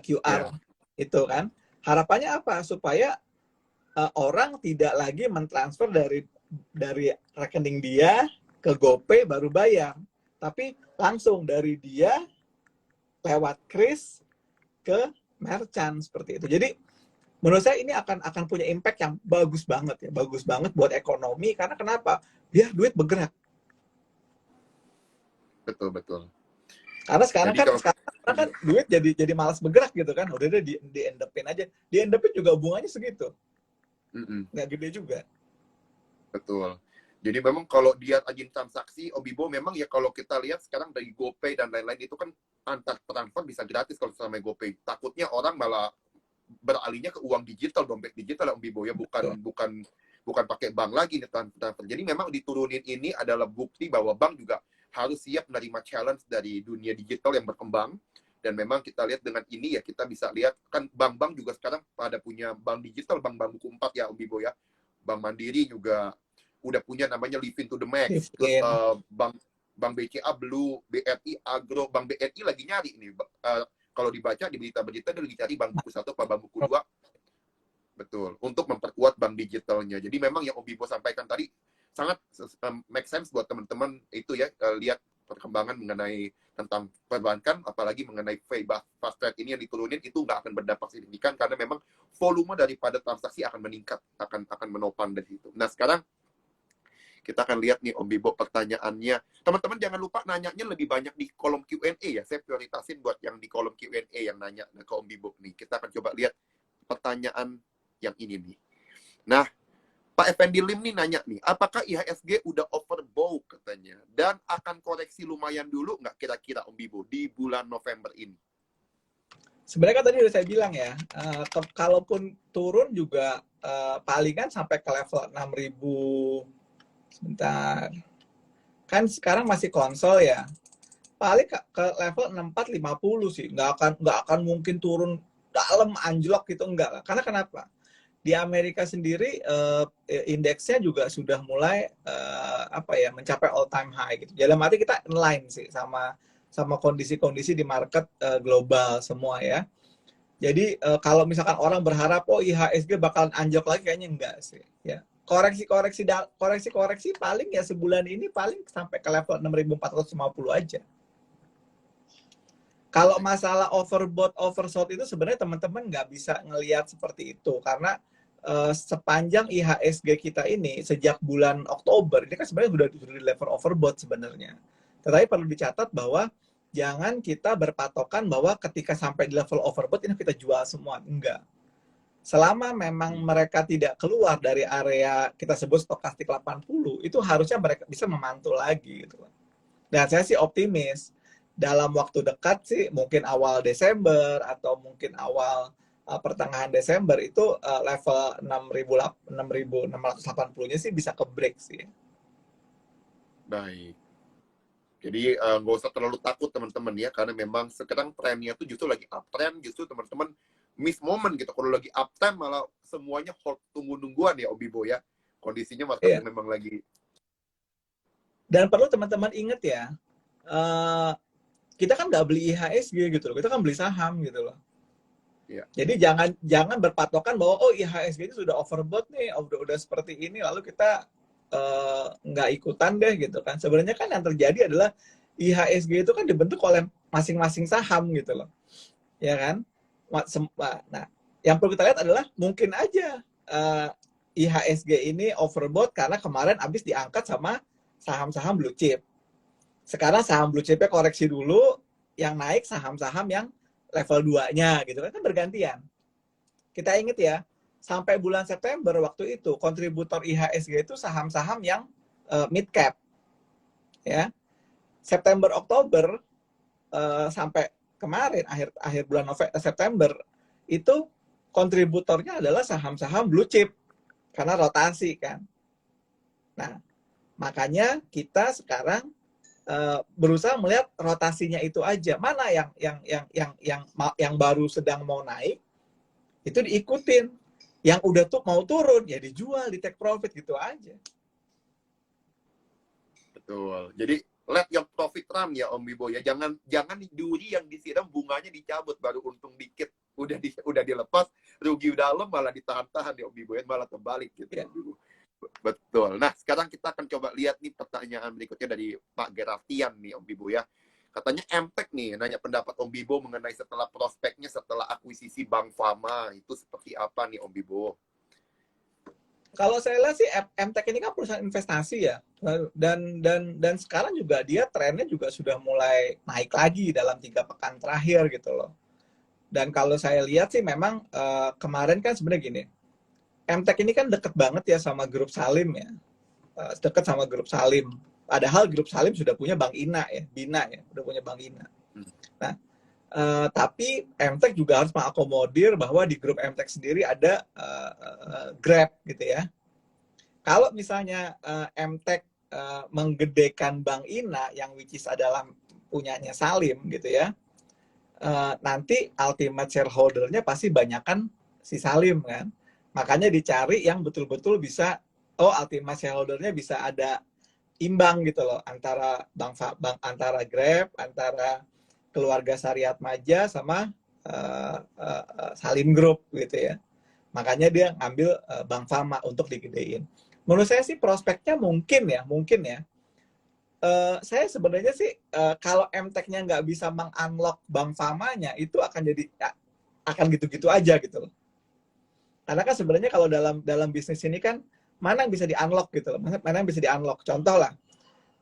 S2: QR
S1: Iya,
S2: itu kan. Harapannya apa? Supaya orang tidak lagi mentransfer dari rekening dia ke GoPay baru bayar, tapi langsung dari dia lewat kris ke merchant seperti itu. Jadi menurut saya ini akan punya impact yang bagus banget buat ekonomi. Karena kenapa? Dia duit bergerak.
S1: betul, betul.
S2: Karena sekarang
S1: Jadi
S2: kan
S1: kalau
S2: sekarang kan duit jadi malas bergerak gitu kan. Udah deh di endepin aja. Di endepin juga bunganya segitu.
S1: mm-mm,
S2: Nggak gede juga.
S1: betul. Jadi memang kalau dia rajin transaksi, Obibo memang ya kalau kita lihat sekarang dari GoPay dan lain-lain itu kan antar transfer bisa gratis kalau sama GoPay. Takutnya orang malah beralihnya ke uang digital, dompet digital ya Obibo ya,
S2: Betul.
S1: bukan pakai bank lagi nih transfer. Jadi memang diturunin ini adalah bukti bahwa bank juga harus siap menerima challenge dari dunia digital yang berkembang. Dan memang kita lihat dengan ini ya kita bisa lihat kan bank-bank juga sekarang pada punya bank digital, bank-bank buku 4 ya Obibo ya. Bank Mandiri juga udah punya namanya Living to the Max. Terus
S2: Rifkin.
S1: Bank BCA Blue, BRI Agro, Bank BRI lagi nyari nih. Kalau dibaca di berita-berita dia lagi cari bank buku 1 apa bank buku 2. Betul, untuk memperkuat bank digitalnya. Jadi memang yang Obibo sampaikan tadi sangat make sense buat teman-teman itu ya, lihat perkembangan mengenai tentang perbankan, apalagi mengenai fast track ini yang diturunin itu nggak akan berdampak signifikan karena memang volume daripada transaksi akan meningkat, akan menopang dari itu. Nah sekarang kita akan lihat nih Om Bibo pertanyaannya. Teman-teman jangan lupa nanyanya lebih banyak di kolom Q&A ya. Saya prioritasin buat yang di kolom Q&A yang nanya ke Om Bibo nih. Kita akan coba lihat pertanyaan yang ini nih. Nah, Pak Effendi Lim nih nanya nih, apakah IHSG udah overbought katanya? Dan akan koreksi lumayan dulu nggak kira-kira Om Bibo di bulan November ini?
S2: Sebenarnya kan tadi udah saya bilang ya, kalaupun turun juga palingan sampai ke level 6.000. Sebentar. Kan sekarang masih konsol ya. Paling ke level 6450 sih. Nggak akan mungkin turun dalam anjlok gitu, enggak. Karena kenapa? Di Amerika sendiri indeksnya juga sudah mulai apa ya, mencapai all time high gitu. Dalam arti kita inline sih sama kondisi-kondisi di market global semua ya. Jadi kalau misalkan orang berharap oh IHSG bakalan anjlok lagi, kayaknya enggak sih ya. Koreksi paling ya sebulan ini paling sampai ke level 6.450 aja. Kalau
S1: Baik.
S2: masalah overbought oversold itu sebenarnya teman-teman nggak bisa ngelihat seperti itu karena sepanjang IHSG kita ini sejak bulan Oktober ini kan sebenarnya sudah di level overbought sebenarnya. Tetapi perlu dicatat bahwa jangan kita berpatokan bahwa ketika sampai di level overbought ini kita jual semua. Enggak. Selama memang mereka tidak keluar dari area kita sebut stokastik 80, itu harusnya mereka bisa memantul lagi gitu. Dan saya sih optimis dalam waktu dekat sih, mungkin awal Desember atau mungkin awal pertengahan Desember itu level 6.680-nya sih bisa ke break sih.
S1: Baik. Jadi nggak usah terlalu takut teman-teman ya, karena memang sekarang trennya tuh justru lagi uptrend, justru teman-teman miss moment gitu. Kalau lagi uptime malah semuanya hold, tunggu-nungguan ya Om Bibo ya. Kondisinya market
S2: Iya.
S1: memang lagi.
S2: Dan perlu teman-teman ingat ya, kita kan nggak beli IHSG gitu loh, kita kan beli saham gitu loh.
S1: Iya.
S2: Jadi jangan berpatokan bahwa oh IHSG itu sudah overbought nih, udah seperti ini, lalu kita nggak ikutan deh gitu kan. Sebenarnya kan yang terjadi adalah IHSG itu kan dibentuk oleh masing-masing saham gitu loh, ya kan? Nah, yang perlu kita lihat adalah mungkin aja IHSG ini overbought karena kemarin habis diangkat sama saham-saham blue chip. Sekarang saham blue chipnya koreksi dulu, yang naik saham-saham yang level 2-nya gitu kan bergantian. Kita ingat ya, sampai bulan September waktu itu kontributor IHSG itu saham-saham yang mid cap. Ya. September Oktober sampai kemarin akhir bulan September itu kontributornya adalah saham-saham blue chip karena rotasi kan. Nah, makanya kita sekarang berusaha melihat rotasinya itu aja. Mana yang baru sedang mau naik itu diikutin. Yang udah tuh mau turun ya dijual, di take profit gitu aja.
S1: Betul. Jadi let your profit run ya Om Bibo ya. Jangan duri yang disiram bunganya dicabut baru untung dikit. Udah dilepas, rugi dalam malah ditahan-tahan ya Om Bibo ya, malah terbalik gitu ya. Om Bibo. Betul. Nah, sekarang kita akan coba lihat nih pertanyaan berikutnya dari Pak Gerafian nih Om Bibo ya. Katanya MTech nih, nanya pendapat Om Bibo mengenai setelah prospeknya setelah akuisisi Bank Fama. Itu seperti apa nih Om Bibo?
S2: Kalau saya lihat sih MTech ini kan perusahaan investasi ya. Dan sekarang juga dia trennya juga sudah mulai naik lagi dalam 3 pekan terakhir gitu loh. Dan kalau saya lihat sih memang kemarin kan sebenarnya gini. MTech ini kan deket banget ya sama grup Salim ya. Deket sama grup Salim. Padahal grup Salim sudah punya Bank Ina ya, Bina ya, udah punya Bank Ina. Nah, tapi MTech juga harus mengakomodir bahwa di grup MTech sendiri ada Grab gitu ya. Kalau misalnya MTech menggedekan Bank Ina yang which is adalah punyanya Salim gitu ya, nanti ultimate shareholder-nya pasti banyakan si Salim kan. Makanya dicari yang betul-betul bisa, ultimate shareholder-nya bisa ada imbang gitu loh antara antara Grab, antara keluarga Syariat Maja sama Salim Group gitu ya. Makanya dia ngambil Bank Fama untuk digedein. Menurut saya sih prospeknya mungkin ya. Saya sebenarnya sih kalau MTech-nya nggak bisa meng-unlock Bank Famanya itu akan gitu-gitu aja gitu loh. Karena kan sebenarnya kalau dalam bisnis ini kan mana yang bisa di-unlock gitu loh. Mana yang bisa di-unlock. Contoh lah,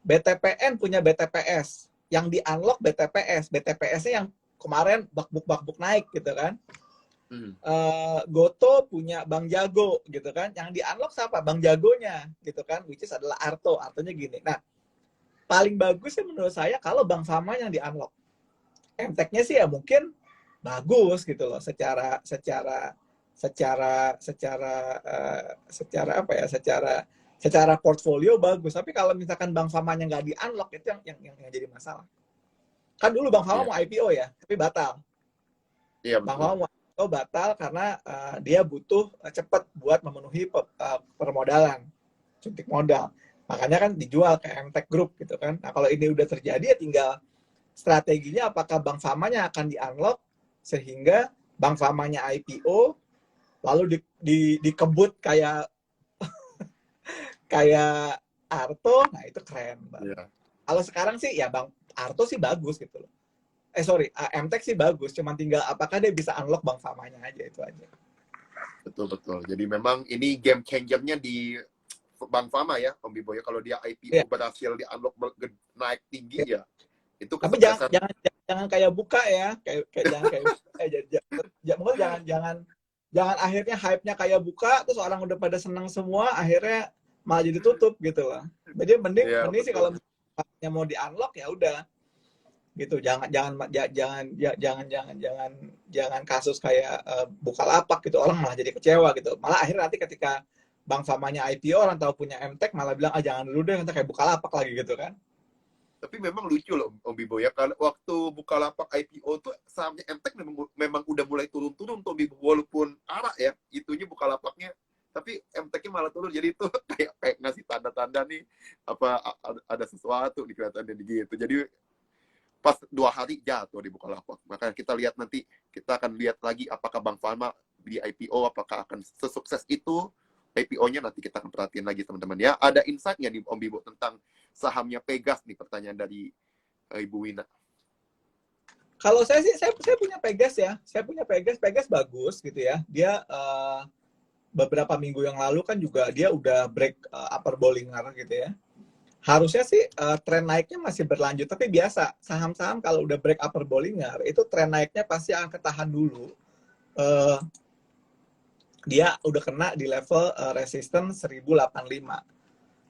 S2: BTPN punya BTPS. Yang di-unlock BTPS. BTPS-nya yang kemarin bakbuk naik gitu kan. Goto punya Bang Jago gitu kan. Yang di-unlock siapa? Bang Jagonya gitu kan. Which is adalah Arto. Artonya gini. Nah, paling bagus sih menurut saya kalau Bank Fama yang di-unlock. MTech-nya sih ya mungkin bagus gitu loh secara apa ya, secara portfolio bagus, tapi kalau misalkan Bank Famanya nggak di-unlock itu yang jadi masalah. Kan dulu Bank Fama mau IPO ya, tapi batal.
S1: Iya,
S2: Bank Fama mau IPO batal karena dia butuh cepat buat memenuhi permodalan, suntik modal. Makanya kan dijual ke MTech Group gitu kan. Nah, kalau ini udah terjadi ya tinggal strateginya apakah Bank Famanya akan di-unlock sehingga Bank Famanya IPO lalu dikebut kayak Arto, nah itu keren banget. Yeah. Kalau sekarang sih ya Bang Arto sih bagus gitu loh. MTech sih bagus, cuman tinggal apakah dia bisa unlock Bank Famanya aja, itu aja.
S1: Betul. Jadi memang ini game changer-nya di Bank Fama ya, Om Bibo ya. Kalau dia IPO berhasil di unlock naik tinggi ya. Itu
S2: tapi jangan kayak buka ya, jangan akhirnya hype-nya kayak buka terus orang udah pada senang semua akhirnya malah jadi tutup gitu lah. Jadi mending sih kalau mau di-unlock ya udah. Gitu. Jangan kasus kayak Bukalapak gitu, orang malah jadi kecewa gitu. Malah akhirnya nanti ketika Bank Famanya IPO orang tahu punya MTech malah bilang jangan dulu deh nanti kayak Bukalapak lagi gitu kan.
S1: Tapi memang lucu loh Om Bibo ya, kalau waktu Bukalapak IPO tuh sahamnya Emtek memang udah mulai turun-turun tuh Om Bibo, walaupun arah ya itunya Bukalapaknya, tapi Emteknya malah turun, jadi itu kayak ngasih tanda-tanda nih apa ada sesuatu di kelihatannya gitu. Jadi pas 2 hari jatuh di Bukalapak. Maka kita lihat nanti, kita akan lihat lagi apakah Bank Fama di IPO apakah akan sesukses itu IPO-nya, nanti kita akan perhatiin lagi teman-teman ya. Ada insight-nya nih Om Bibo tentang sahamnya Pegas nih, pertanyaan dari Ibu Wina.
S2: Kalau saya sih, saya punya Pegas ya. Saya punya Pegas bagus gitu ya. Dia beberapa minggu yang lalu kan juga dia udah break upper Bollinger gitu ya. Harusnya sih tren naiknya masih berlanjut, tapi biasa saham-saham kalau udah break upper Bollinger itu tren naiknya pasti akan ketahan dulu. Dia udah kena di level resistance 1085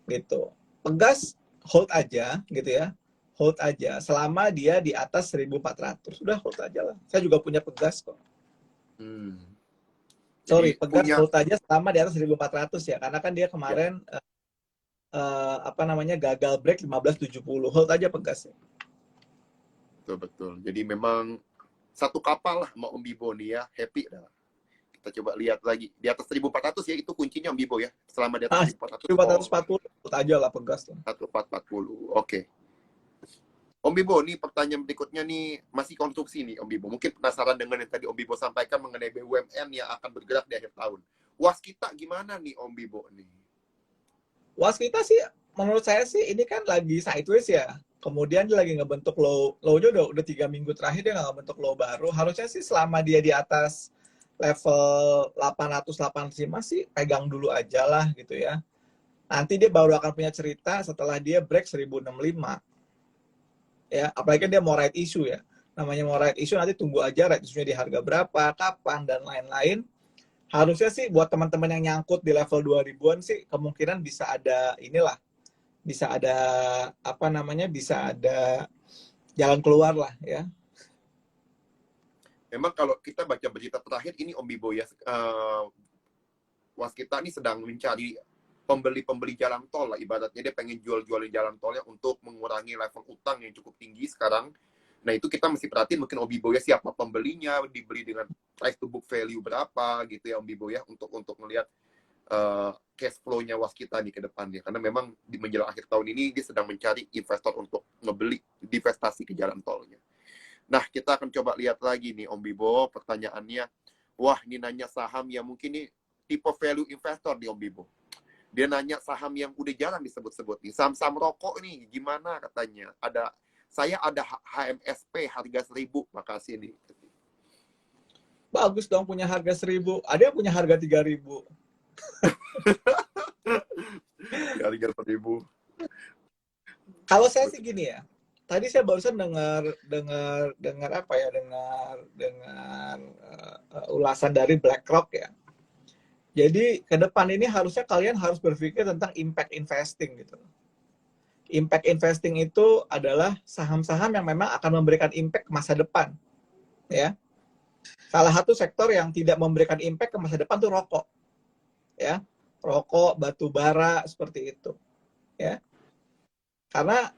S2: gitu. Pegas hold aja gitu ya. Hold aja selama dia di atas 1400. Sudah hold aja lah. Saya juga punya Pegas kok. Sorry, Pegas hold aja selama di atas 1400 ya. Karena kan dia kemarin gagal break 1570. Hold aja Pegas.
S1: Betul. Jadi memang satu kapal lah sama Om Bibo nih ya, happy dah. Kita coba lihat lagi di atas 1400 ya, itu kuncinya Om Bibo ya. Selama di atas
S2: 1440 hold aja lah Pegas tuh.
S1: 1440. Oke. Om Bibo, nih pertanyaan berikutnya nih masih konstruksi nih Om Bibo. Mungkin penasaran dengan yang tadi Om Bibo sampaikan mengenai BUMN yang akan bergerak di akhir tahun. Waskita gimana nih Om Bibo nih?
S2: Waskita sih menurut saya sih ini kan lagi sideways ya. Kemudian dia lagi ngebentuk low-nya udah 3 minggu terakhir dia nggak ngebentuk low baru. Harusnya sih selama dia di atas level 885 sih pegang dulu aja lah gitu ya. Nanti dia baru akan punya cerita setelah dia break 1065. Ya, apalagi kan dia mau right issue ya. Namanya mau right issue nanti tunggu aja right issue-nya di harga berapa, kapan dan lain-lain. Harusnya sih buat teman-teman yang nyangkut di level 2000-an sih kemungkinan bisa ada inilah. Bisa ada bisa ada jalan keluar lah ya.
S1: Memang kalau kita baca berita terakhir ini Om Bibo ya, Waskita ini sedang mencari pembeli jalan tol lah, ibaratnya dia pengen jual-jualin jalan tolnya untuk mengurangi level utang yang cukup tinggi sekarang. Nah itu kita mesti perhatiin mungkin Om Bibo ya, siapa pembelinya, dibeli dengan price to book value berapa gitu ya Om Bibo ya, untuk melihat cash flow-nya Waskita nih ke depannya. Karena memang di menjelang akhir tahun ini dia sedang mencari investor untuk ngebeli divestasi ke jalan tolnya. Nah, kita akan coba lihat lagi nih Om Bibo, pertanyaannya. Wah, ini nanya saham yang mungkin nih tipe value investor di Om Bibo. Dia nanya saham yang udah jarang disebut-sebut nih. Saham-saham rokok nih, gimana katanya? Saya ada HMSP harga 1000, makasih nih.
S2: Bagus dong punya harga 1000. Ada yang punya harga 3000.
S1: Harga 1000.
S2: Kalau saya sih gini ya. Tadi saya barusan dengar ulasan dari BlackRock ya. Jadi ke depan ini harusnya kalian harus berpikir tentang impact investing gitu. Impact investing itu adalah saham-saham yang memang akan memberikan impact ke masa depan. Ya. Salah satu sektor yang tidak memberikan impact ke masa depan tuh rokok. Ya. Rokok, batu bara seperti itu. Ya. Karena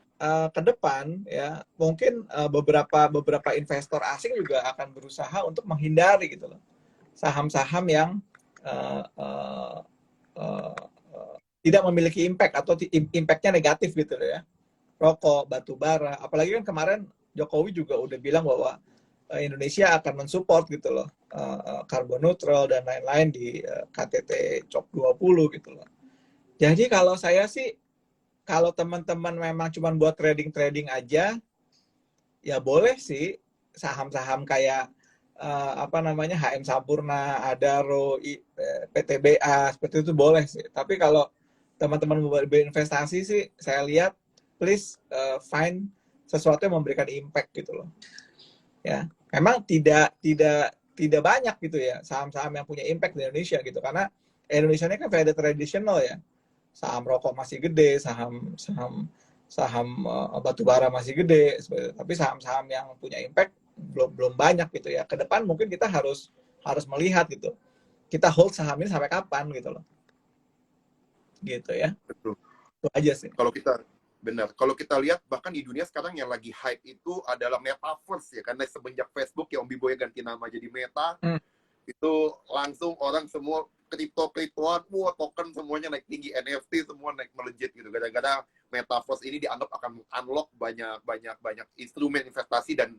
S2: ke depan ya mungkin beberapa investor asing juga akan berusaha untuk menghindari gitu loh saham-saham yang tidak memiliki impact atau impactnya negatif gitu loh ya, rokok, batu bara, apalagi kan kemarin Jokowi juga udah bilang bahwa Indonesia akan mensupport gitu loh carbon neutral dan lain-lain di KTT COP20 gitu loh. Jadi kalau saya sih, kalau teman-teman memang cuma buat trading aja, ya boleh sih saham-saham kayak HM Sampurna, Adaro, PTBA seperti itu boleh sih. Tapi kalau teman-teman mau berinvestasi sih, saya lihat please find sesuatu yang memberikan impact gitu loh. Ya, memang tidak banyak gitu ya saham-saham yang punya impact di Indonesia gitu, karena Indonesia ini kan very traditional ya. Saham rokok masih gede, saham batu bara masih gede, tapi saham-saham yang punya impact belum banyak gitu ya. Ke depan mungkin kita harus melihat gitu. Kita hold saham ini sampai kapan gitu loh. Gitu ya.
S1: Betul.
S2: Itu aja sih.
S1: Kalau kita Benar. Kalau kita lihat bahkan di dunia sekarang yang lagi hype itu adalah metaverse ya, karena semenjak Facebook ya Om Bibo ya ganti nama jadi Meta,
S2: Hmm.
S1: itu langsung orang semua kriptoan, wah token semuanya naik tinggi, NFT semua naik melejit gitu. Gara-gara metaverse ini dianggap akan unlock banyak instrumen investasi dan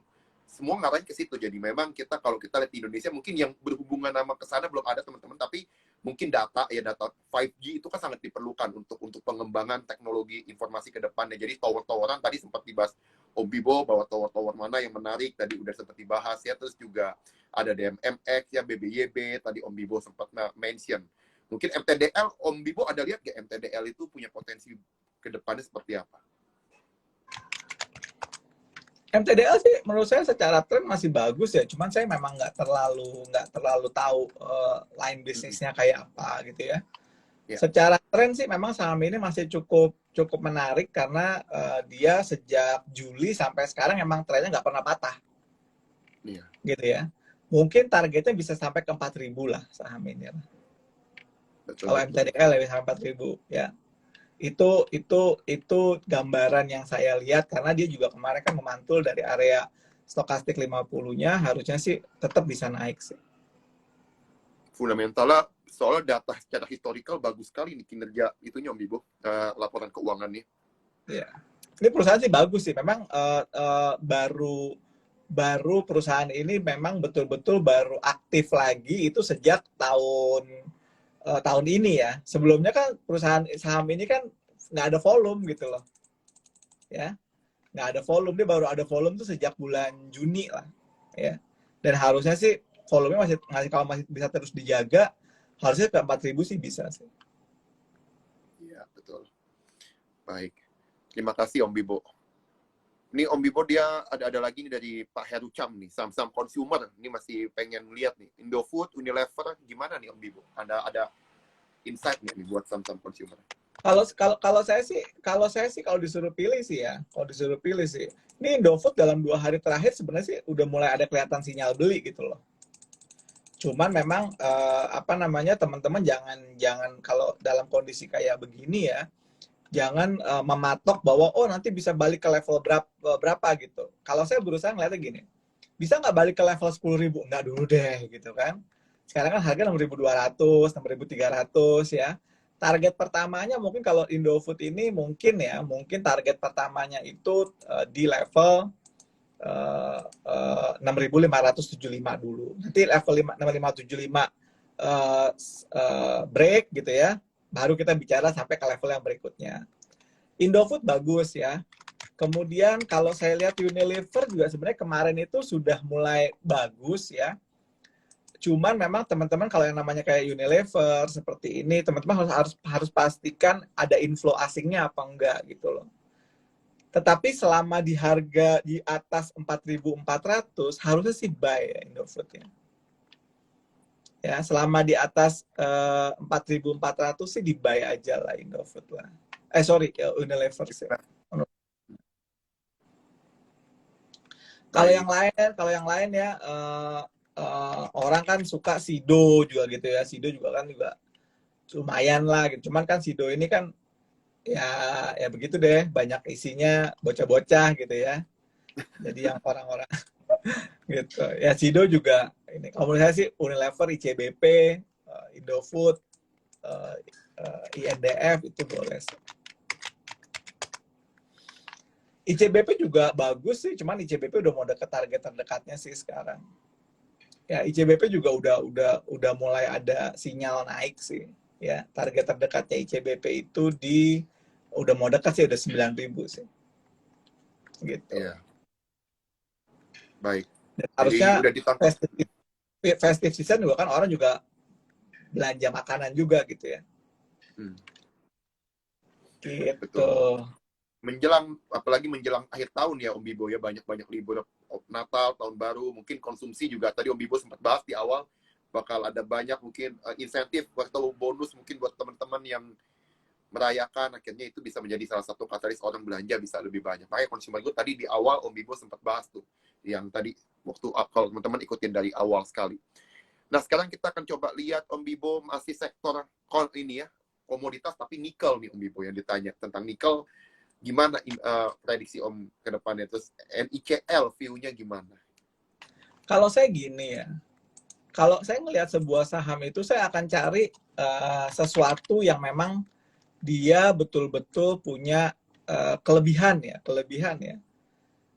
S1: semua ngarahin ke situ. Jadi memang kita kalau kita lihat di Indonesia mungkin yang berhubungan sama ke sana belum ada teman-teman, tapi mungkin data 5G itu kan sangat diperlukan untuk pengembangan teknologi informasi ke depannya. Jadi tower-toweran tadi sempat dibahas Om Bibo bahwa tower-tower mana yang menarik tadi udah sempat dibahas ya, terus juga ada DMMX ya, BBYB tadi Om Bibo sempat mention. Mungkin MTDL Om Bibo ada lihat nggak MTDL itu punya potensi ke depannya seperti apa?
S2: MTDL sih menurut saya secara tren masih bagus ya, cuman saya memang nggak terlalu tahu line bisnisnya kayak apa gitu ya.
S1: Ya.
S2: Secara tren sih memang saham ini masih cukup menarik karena dia sejak Juli sampai sekarang emang trennya nggak pernah patah.
S1: Iya.
S2: Gitu ya. Mungkin targetnya bisa sampai ke 4.000 lah saham ini.
S1: Betul,
S2: Kalau
S1: betul.
S2: MTDL ya sampai 4.000 ya. Itu gambaran yang saya lihat karena dia juga kemarin kan memantul dari area stokastik 50-nya, harusnya sih tetap bisa naik sih.
S1: Fundamentalnya soalnya data secara historical bagus sekali nih kinerja itunya Om Bibo, laporan keuangannya.
S2: Ya. Ini perusahaan sih bagus sih. Memang baru perusahaan ini memang betul-betul baru aktif lagi itu sejak tahun ini ya. Sebelumnya kan perusahaan saham ini kan nggak ada volume gitu loh. Ya. Nggak ada volume, dia baru ada volume tuh sejak bulan Juni lah. Ya. Dan harusnya sih volumenya kalau masih bisa terus dijaga, harusnya ke 4.000 sih bisa sih.
S1: Iya, betul. Baik. Terima kasih Om Bibo. Ini Om Bibo dia ada lagi nih dari Pak Heru Cham nih, saham-saham consumer. Ini masih pengen lihat nih. Indofood, Unilever, gimana nih Om Bibo? Ada insight nih buat saham-saham consumer?
S2: Kalau saya sih kalau disuruh pilih sih ini Indofood dalam 2 hari terakhir sebenarnya sih udah mulai ada kelihatan sinyal beli gitu loh. Cuman memang teman-teman jangan kalau dalam kondisi kayak begini ya, jangan mematok bahwa nanti bisa balik ke level berapa gitu. Kalau saya berusaha ngeliatnya gini, bisa nggak balik ke level 10.000? Nggak dulu deh gitu kan. Sekarang kan harga 6.200, 6.300 ya. Target pertamanya mungkin kalau Indofood ini mungkin target pertamanya itu di level 6.575 dulu. Nanti level 6.575 break gitu ya. Baru kita bicara sampai ke level yang berikutnya. Indofood bagus ya. Kemudian kalau saya lihat Unilever juga sebenarnya kemarin itu sudah mulai bagus ya. Cuman memang teman-teman kalau yang namanya kayak Unilever seperti ini, teman-teman harus pastikan ada inflow asingnya apa enggak gitu loh. Tetapi selama di harga di atas 4.400 harusnya sih buy ya Indofood ya. Ya, selama di atas 4.400 sih di buy aja lah Indofood lah. Unilever sih. Kalau yang lain ya orang kan suka Sido juga gitu ya. Sido juga kan juga lumayan lah gitu. Cuman kan Sido ini kan ya begitu deh, banyak isinya bocah-bocah gitu ya. Jadi yang orang-orang gitu. Ya Sido juga ini. Kalau menurut saya sih Unilever, ICBP, Indofood, INDF itu boleh sih. ICBP juga bagus sih, cuman ICBP udah mau deket target terdekatnya sih sekarang. Ya ICBP juga udah mulai ada sinyal naik sih. Ya target terdekatnya ICBP itu udah mau dekat sih, udah 9.000 sih. Gitu.
S1: Iya. Baik.
S2: Dan harusnya
S1: udah ditangkap.
S2: festive season juga kan orang juga belanja makanan juga gitu ya. Gitu.
S1: Betul. Apalagi menjelang akhir tahun ya Om Bibo ya, banyak libur Natal, tahun baru, mungkin konsumsi juga tadi Om Bibo sempat bahas di awal bakal ada banyak mungkin insentif atau bonus mungkin buat teman-teman yang merayakan, akhirnya itu bisa menjadi salah satu katalis orang belanja bisa lebih banyak. Makanya consumer good tadi di awal Om Bibo sempat bahas tuh, yang tadi waktu kalau teman-teman ikutin dari awal sekali. Nah sekarang kita akan coba lihat Om Bibo masih sektor ini ya, komoditas tapi nikel nih Om Bibo yang ditanya tentang nikel. Gimana prediksi Om ke depannya? Terus NICL view-nya gimana?
S2: Kalau saya gini ya, kalau saya ngelihat sebuah saham itu saya akan cari sesuatu yang memang dia betul-betul punya kelebihan ya, kelebihan ya.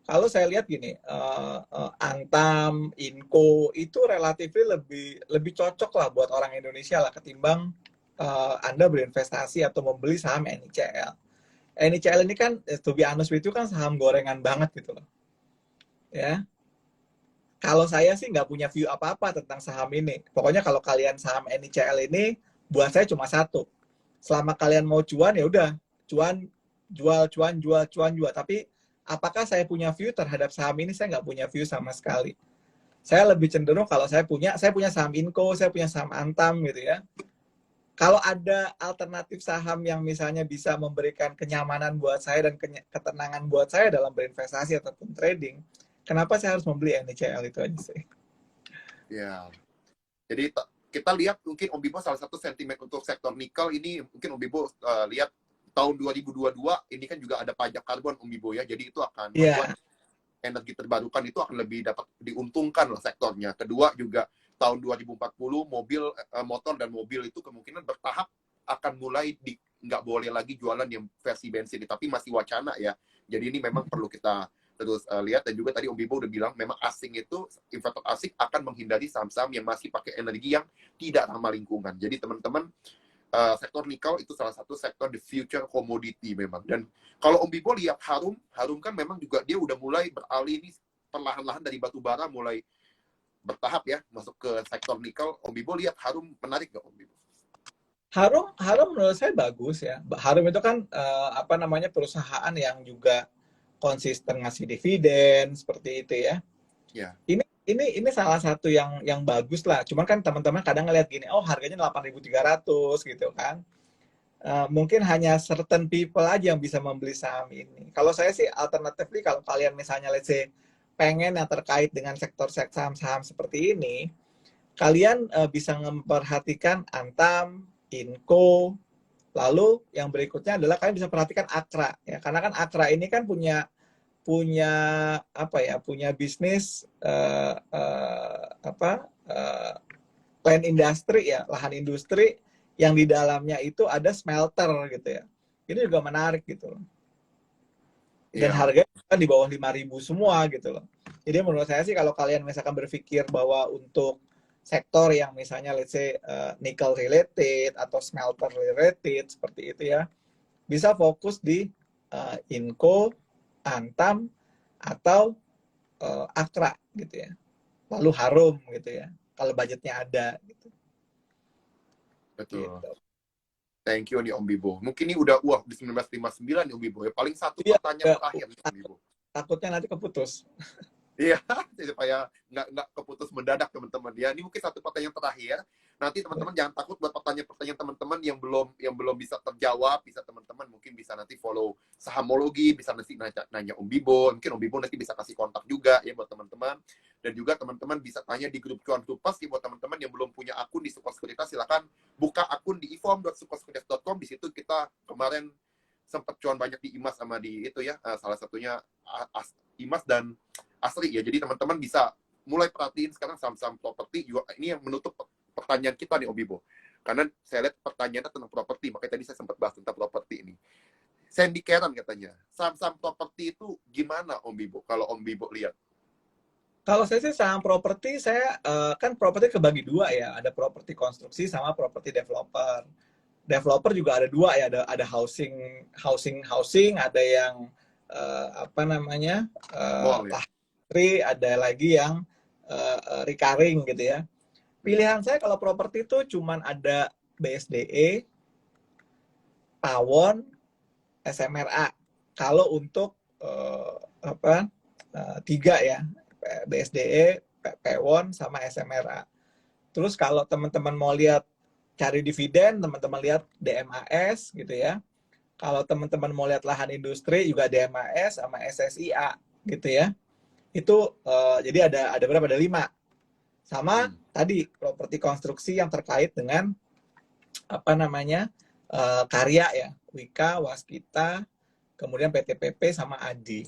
S2: Kalau saya lihat gini, Antam, Inco itu relatif lebih lebih cocok lah buat orang Indonesia lah ketimbang Anda berinvestasi atau membeli saham NICL. NICL ini kan, to be honest with you kan saham gorengan banget gitu loh. Ya, kalau saya sih nggak punya view apa-apa tentang saham ini. Pokoknya kalau kalian saham NICL ini, buat saya cuma satu. Selama kalian mau cuan ya udah, cuan, jual, cuan, jual, cuan, jual. Tapi apakah saya punya view terhadap saham ini? Saya nggak punya view sama sekali. Saya lebih cenderung kalau saya punya saham Inco, saya punya saham Antam gitu ya. Kalau ada alternatif saham yang misalnya bisa memberikan kenyamanan buat saya dan ketenangan buat saya dalam berinvestasi ataupun trading, kenapa saya harus membeli NICL itu aja sih.
S1: Ya, jadi kita lihat mungkin Om Bibo salah satu sentimen untuk sektor nikel ini mungkin Om Bibo lihat tahun 2022 ini kan juga ada pajak karbon Om Bibo ya, jadi itu akan membuat energi terbarukan itu akan lebih dapat diuntungkan lah sektornya. Kedua juga tahun 2040 mobil, motor dan mobil itu kemungkinan bertahap akan mulai nggak boleh lagi jualan yang versi bensin, tapi masih wacana ya. Jadi ini memang perlu kita terus lihat. Dan juga tadi Om Bibo udah bilang memang asing itu, investor asing akan menghindari saham-saham yang masih pakai energi yang tidak ramah lingkungan. Jadi teman-teman, sektor nikel itu salah satu sektor the future commodity memang. Dan kalau Om Bibo lihat Harum kan memang juga dia udah mulai beralih nih perlahan-lahan dari batu bara mulai bertahap ya masuk ke sektor nikel. Om Bibo lihat Harum menarik nggak Om Bibo?
S2: Harum menurut saya bagus ya. Harum itu kan perusahaan yang juga konsisten ngasih dividen seperti itu ya.
S1: Ya.
S2: Ini salah satu yang bagus lah. Cuman kan teman-teman kadang ngeliat gini, oh harganya 8.300 gitu kan. Mungkin hanya certain people aja yang bisa membeli saham ini. Kalau saya sih alternatifly kalau kalian misalnya let's say pengen yang terkait dengan sektor saham-saham seperti ini, kalian bisa memperhatikan Antam, Inco, lalu yang berikutnya adalah kalian bisa perhatikan Akra ya. Karena kan Akra ini kan punya bisnis land industri ya, lahan industri yang di dalamnya itu ada smelter gitu ya. Ini juga menarik gitu loh. Dan harganya kan di bawah 5.000 semua gitu loh. Jadi menurut saya sih kalau kalian misalkan berpikir bahwa untuk sektor yang misalnya let's say nickel related atau smelter related seperti itu ya, bisa fokus di Inco, Antam, atau Akra gitu ya. Lalu Harum gitu ya. Kalau budgetnya ada gitu.
S1: Betul.
S2: Gitu.
S1: Thank you nih Om Bibo. Mungkin ini udah di 1959 nih Om Bibo ya. Paling satu pertanyaan terakhir nih Om Bibo.
S2: Takutnya nanti keputus.
S1: Iya, supaya nggak keputus mendadak teman-teman ya. Ini mungkin satu pertanyaan terakhir. Nanti teman-teman jangan takut buat pertanyaan-pertanyaan teman-teman yang belum bisa terjawab. Bisa teman-teman mungkin bisa nanti follow Sahamologi, bisa nanti nanya Om Bibo. Mungkin Om Bibo nanti bisa kasih kontak juga ya buat teman-teman. Dan juga teman-teman bisa tanya di grup cuan tupas ya buat teman-teman yang belum punya akun di Sukos Sekuritas, silakan buka akun di iform.sukosekuritas.com. Di situ kita kemarin sempat cuan banyak di IMAS sama di itu ya, salah satunya IMAS dan Asri ya. Jadi teman-teman bisa mulai perhatiin sekarang saham-saham properti juga. Ini yang menutup pertanyaan kita nih Om Bibo. Karena saya lihat pertanyaannya tentang properti, makanya tadi saya sempat bahas tentang properti ini. Sandy Karen katanya, saham-saham properti itu gimana Om Bibo? Kalau Om Bibo lihat?
S2: Kalau saya sih saham properti, saya kan properti kebagi dua ya, ada properti konstruksi sama properti developer. Developer juga ada dua ya, ada housing, ada yang ada lagi yang recurring gitu ya. Pilihan saya kalau properti itu cuman ada BSDE, Pawon, SMRA. Kalau untuk tiga ya, BSDE, Pawon, sama SMRA. Terus kalau teman-teman mau lihat cari dividen, teman-teman lihat DMAS gitu ya. Kalau teman-teman mau lihat lahan industri juga DMAS sama SSIA gitu ya. Itu jadi ada berapa? Ada 5. Sama tadi properti konstruksi yang terkait dengan karya ya, Wika, Waskita, kemudian PTPP sama ADI.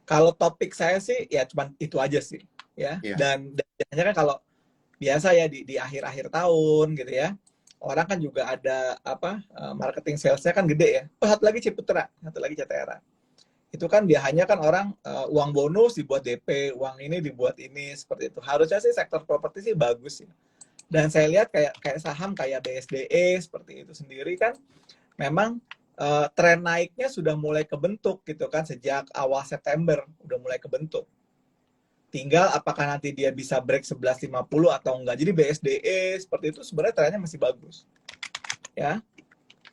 S2: Kalau topik saya sih ya cuma itu aja sih ya.
S1: Iya.
S2: Dan biasanya kan kalau biasa ya di akhir-akhir tahun gitu ya. Orang kan juga ada marketing salesnya kan gede ya. Oh, satu lagi Ciputra, satu lagi CTRA. Itu kan biasanya kan orang uang bonus dibuat DP, uang ini dibuat ini seperti itu. Harusnya sih sektor properti sih bagus ya. Dan saya lihat kayak saham kayak BSDE seperti itu sendiri kan memang tren naiknya sudah mulai kebentuk gitu kan sejak awal September udah mulai kebentuk. Tinggal apakah nanti dia bisa break 11.50 atau enggak. Jadi BSDE seperti itu sebenarnya trennya masih bagus. Ya.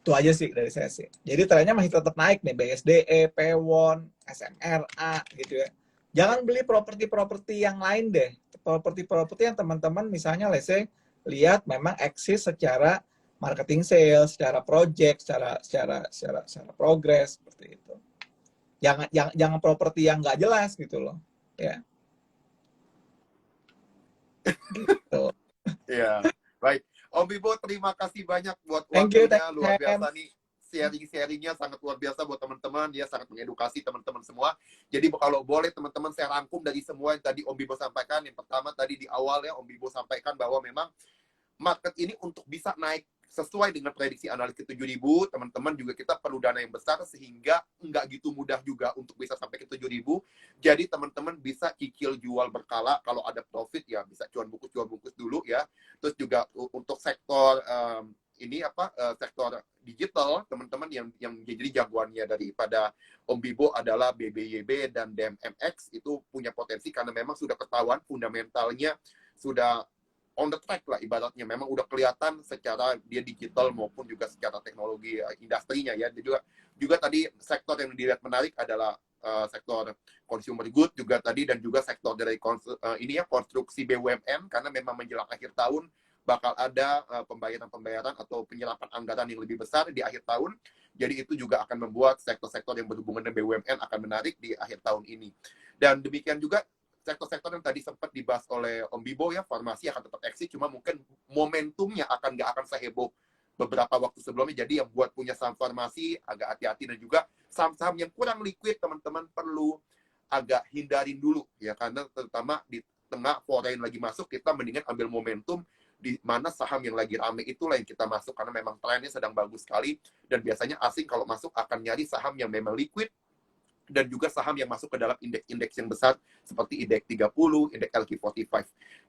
S2: Itu aja sih dari saya sih. Jadi trennya masih tetap naik nih BSDE, Pewon, SMRA gitu ya. Jangan beli properti-properti yang lain deh. Properti-properti yang teman-teman misalnya let's say lihat memang eksis secara marketing sales, secara project, secara progress seperti itu. Jangan properti yang nggak jelas gitu loh. Ya. Gitu.
S1: Iya, baik. Om Bibo, terima kasih banyak buat
S2: Thank you,
S1: waktunya. Luar
S2: Ham.
S1: biasa nih. Sharing-sharingnya sangat luar biasa buat teman-teman. Dia sangat mengedukasi teman-teman semua. Jadi kalau boleh teman-teman saya rangkum dari semua yang tadi Om Bibo sampaikan. Yang pertama tadi di awal ya Om Bibo sampaikan bahwa memang market ini untuk bisa naik sesuai dengan prediksi analis ke 7.000, teman-teman juga kita perlu dana yang besar sehingga nggak gitu mudah juga untuk bisa sampai ke 7.000. Jadi teman-teman bisa cicil jual berkala, kalau ada profit ya bisa cuan bungkus dulu ya. Terus juga untuk sektor sektor digital, teman-teman yang jadi jagoannya daripada Om Bibo adalah BBYB dan DMMX itu punya potensi karena memang sudah ketahuan fundamentalnya sudah on the track lah ibaratnya, memang udah kelihatan secara dia digital maupun juga secara teknologi industrinya ya. Juga tadi sektor yang dilihat menarik adalah sektor consumer good juga tadi, dan juga sektor dari konstruksi BUMN karena memang menjelang akhir tahun bakal ada pembayaran atau penyerapan anggaran yang lebih besar di akhir tahun. Jadi itu juga akan membuat sektor-sektor yang berhubungan dengan BUMN akan menarik di akhir tahun ini. Dan demikian juga sektor-sektor yang tadi sempat dibahas oleh Om Bibo ya, farmasi akan tetap eksis, cuma mungkin momentumnya nggak akan seheboh beberapa waktu sebelumnya. Jadi yang buat punya saham farmasi agak hati-hati, dan juga saham-saham yang kurang liquid teman-teman perlu agak hindarin dulu ya, karena terutama di tengah foreign lagi masuk, kita mendingan ambil momentum di mana saham yang lagi rame itulah yang kita masuk, karena memang trennya sedang bagus sekali, dan biasanya asing kalau masuk akan nyari saham yang memang liquid dan juga saham yang masuk ke dalam indeks-indeks yang besar seperti indeks 30, indeks LQ45.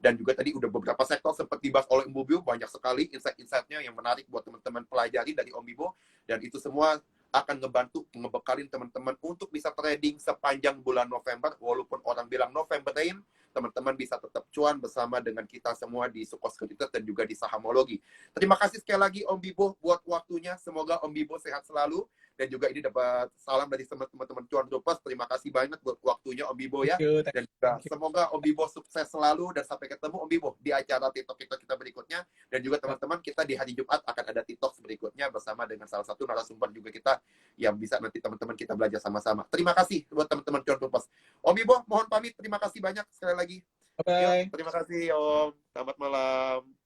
S1: Dan juga tadi udah beberapa sektor sempat dibahas oleh Om Bibo, banyak sekali insight-insightnya yang menarik buat teman-teman pelajari dari Om Bibo, dan itu semua akan ngebantu ngebekalin teman-teman untuk bisa trading sepanjang bulan November. Walaupun orang bilang November rain, teman-teman bisa tetap cuan bersama dengan kita semua di Sukos Kreditas dan juga di Sahamologi. Terima kasih sekali lagi Om Bibo buat waktunya. Semoga Om Bibo sehat selalu. Dan juga ini dapat salam dari teman-teman cuan Droppers. Terima kasih banyak buat waktunya Om Bibo ya. Dan juga semoga Om Bibo sukses selalu, dan sampai ketemu Om Bibo di acara TikTok kita berikutnya. Dan juga teman-teman, kita di hari Jumat akan ada TikTok berikutnya bersama dengan salah satu narasumber juga kita yang bisa nanti teman-teman kita belajar sama-sama. Terima kasih buat teman-teman cuan Droppers. Om Bibo mohon pamit, terima kasih banyak sekali lagi.
S2: Bye.
S1: Terima kasih Om. Selamat malam.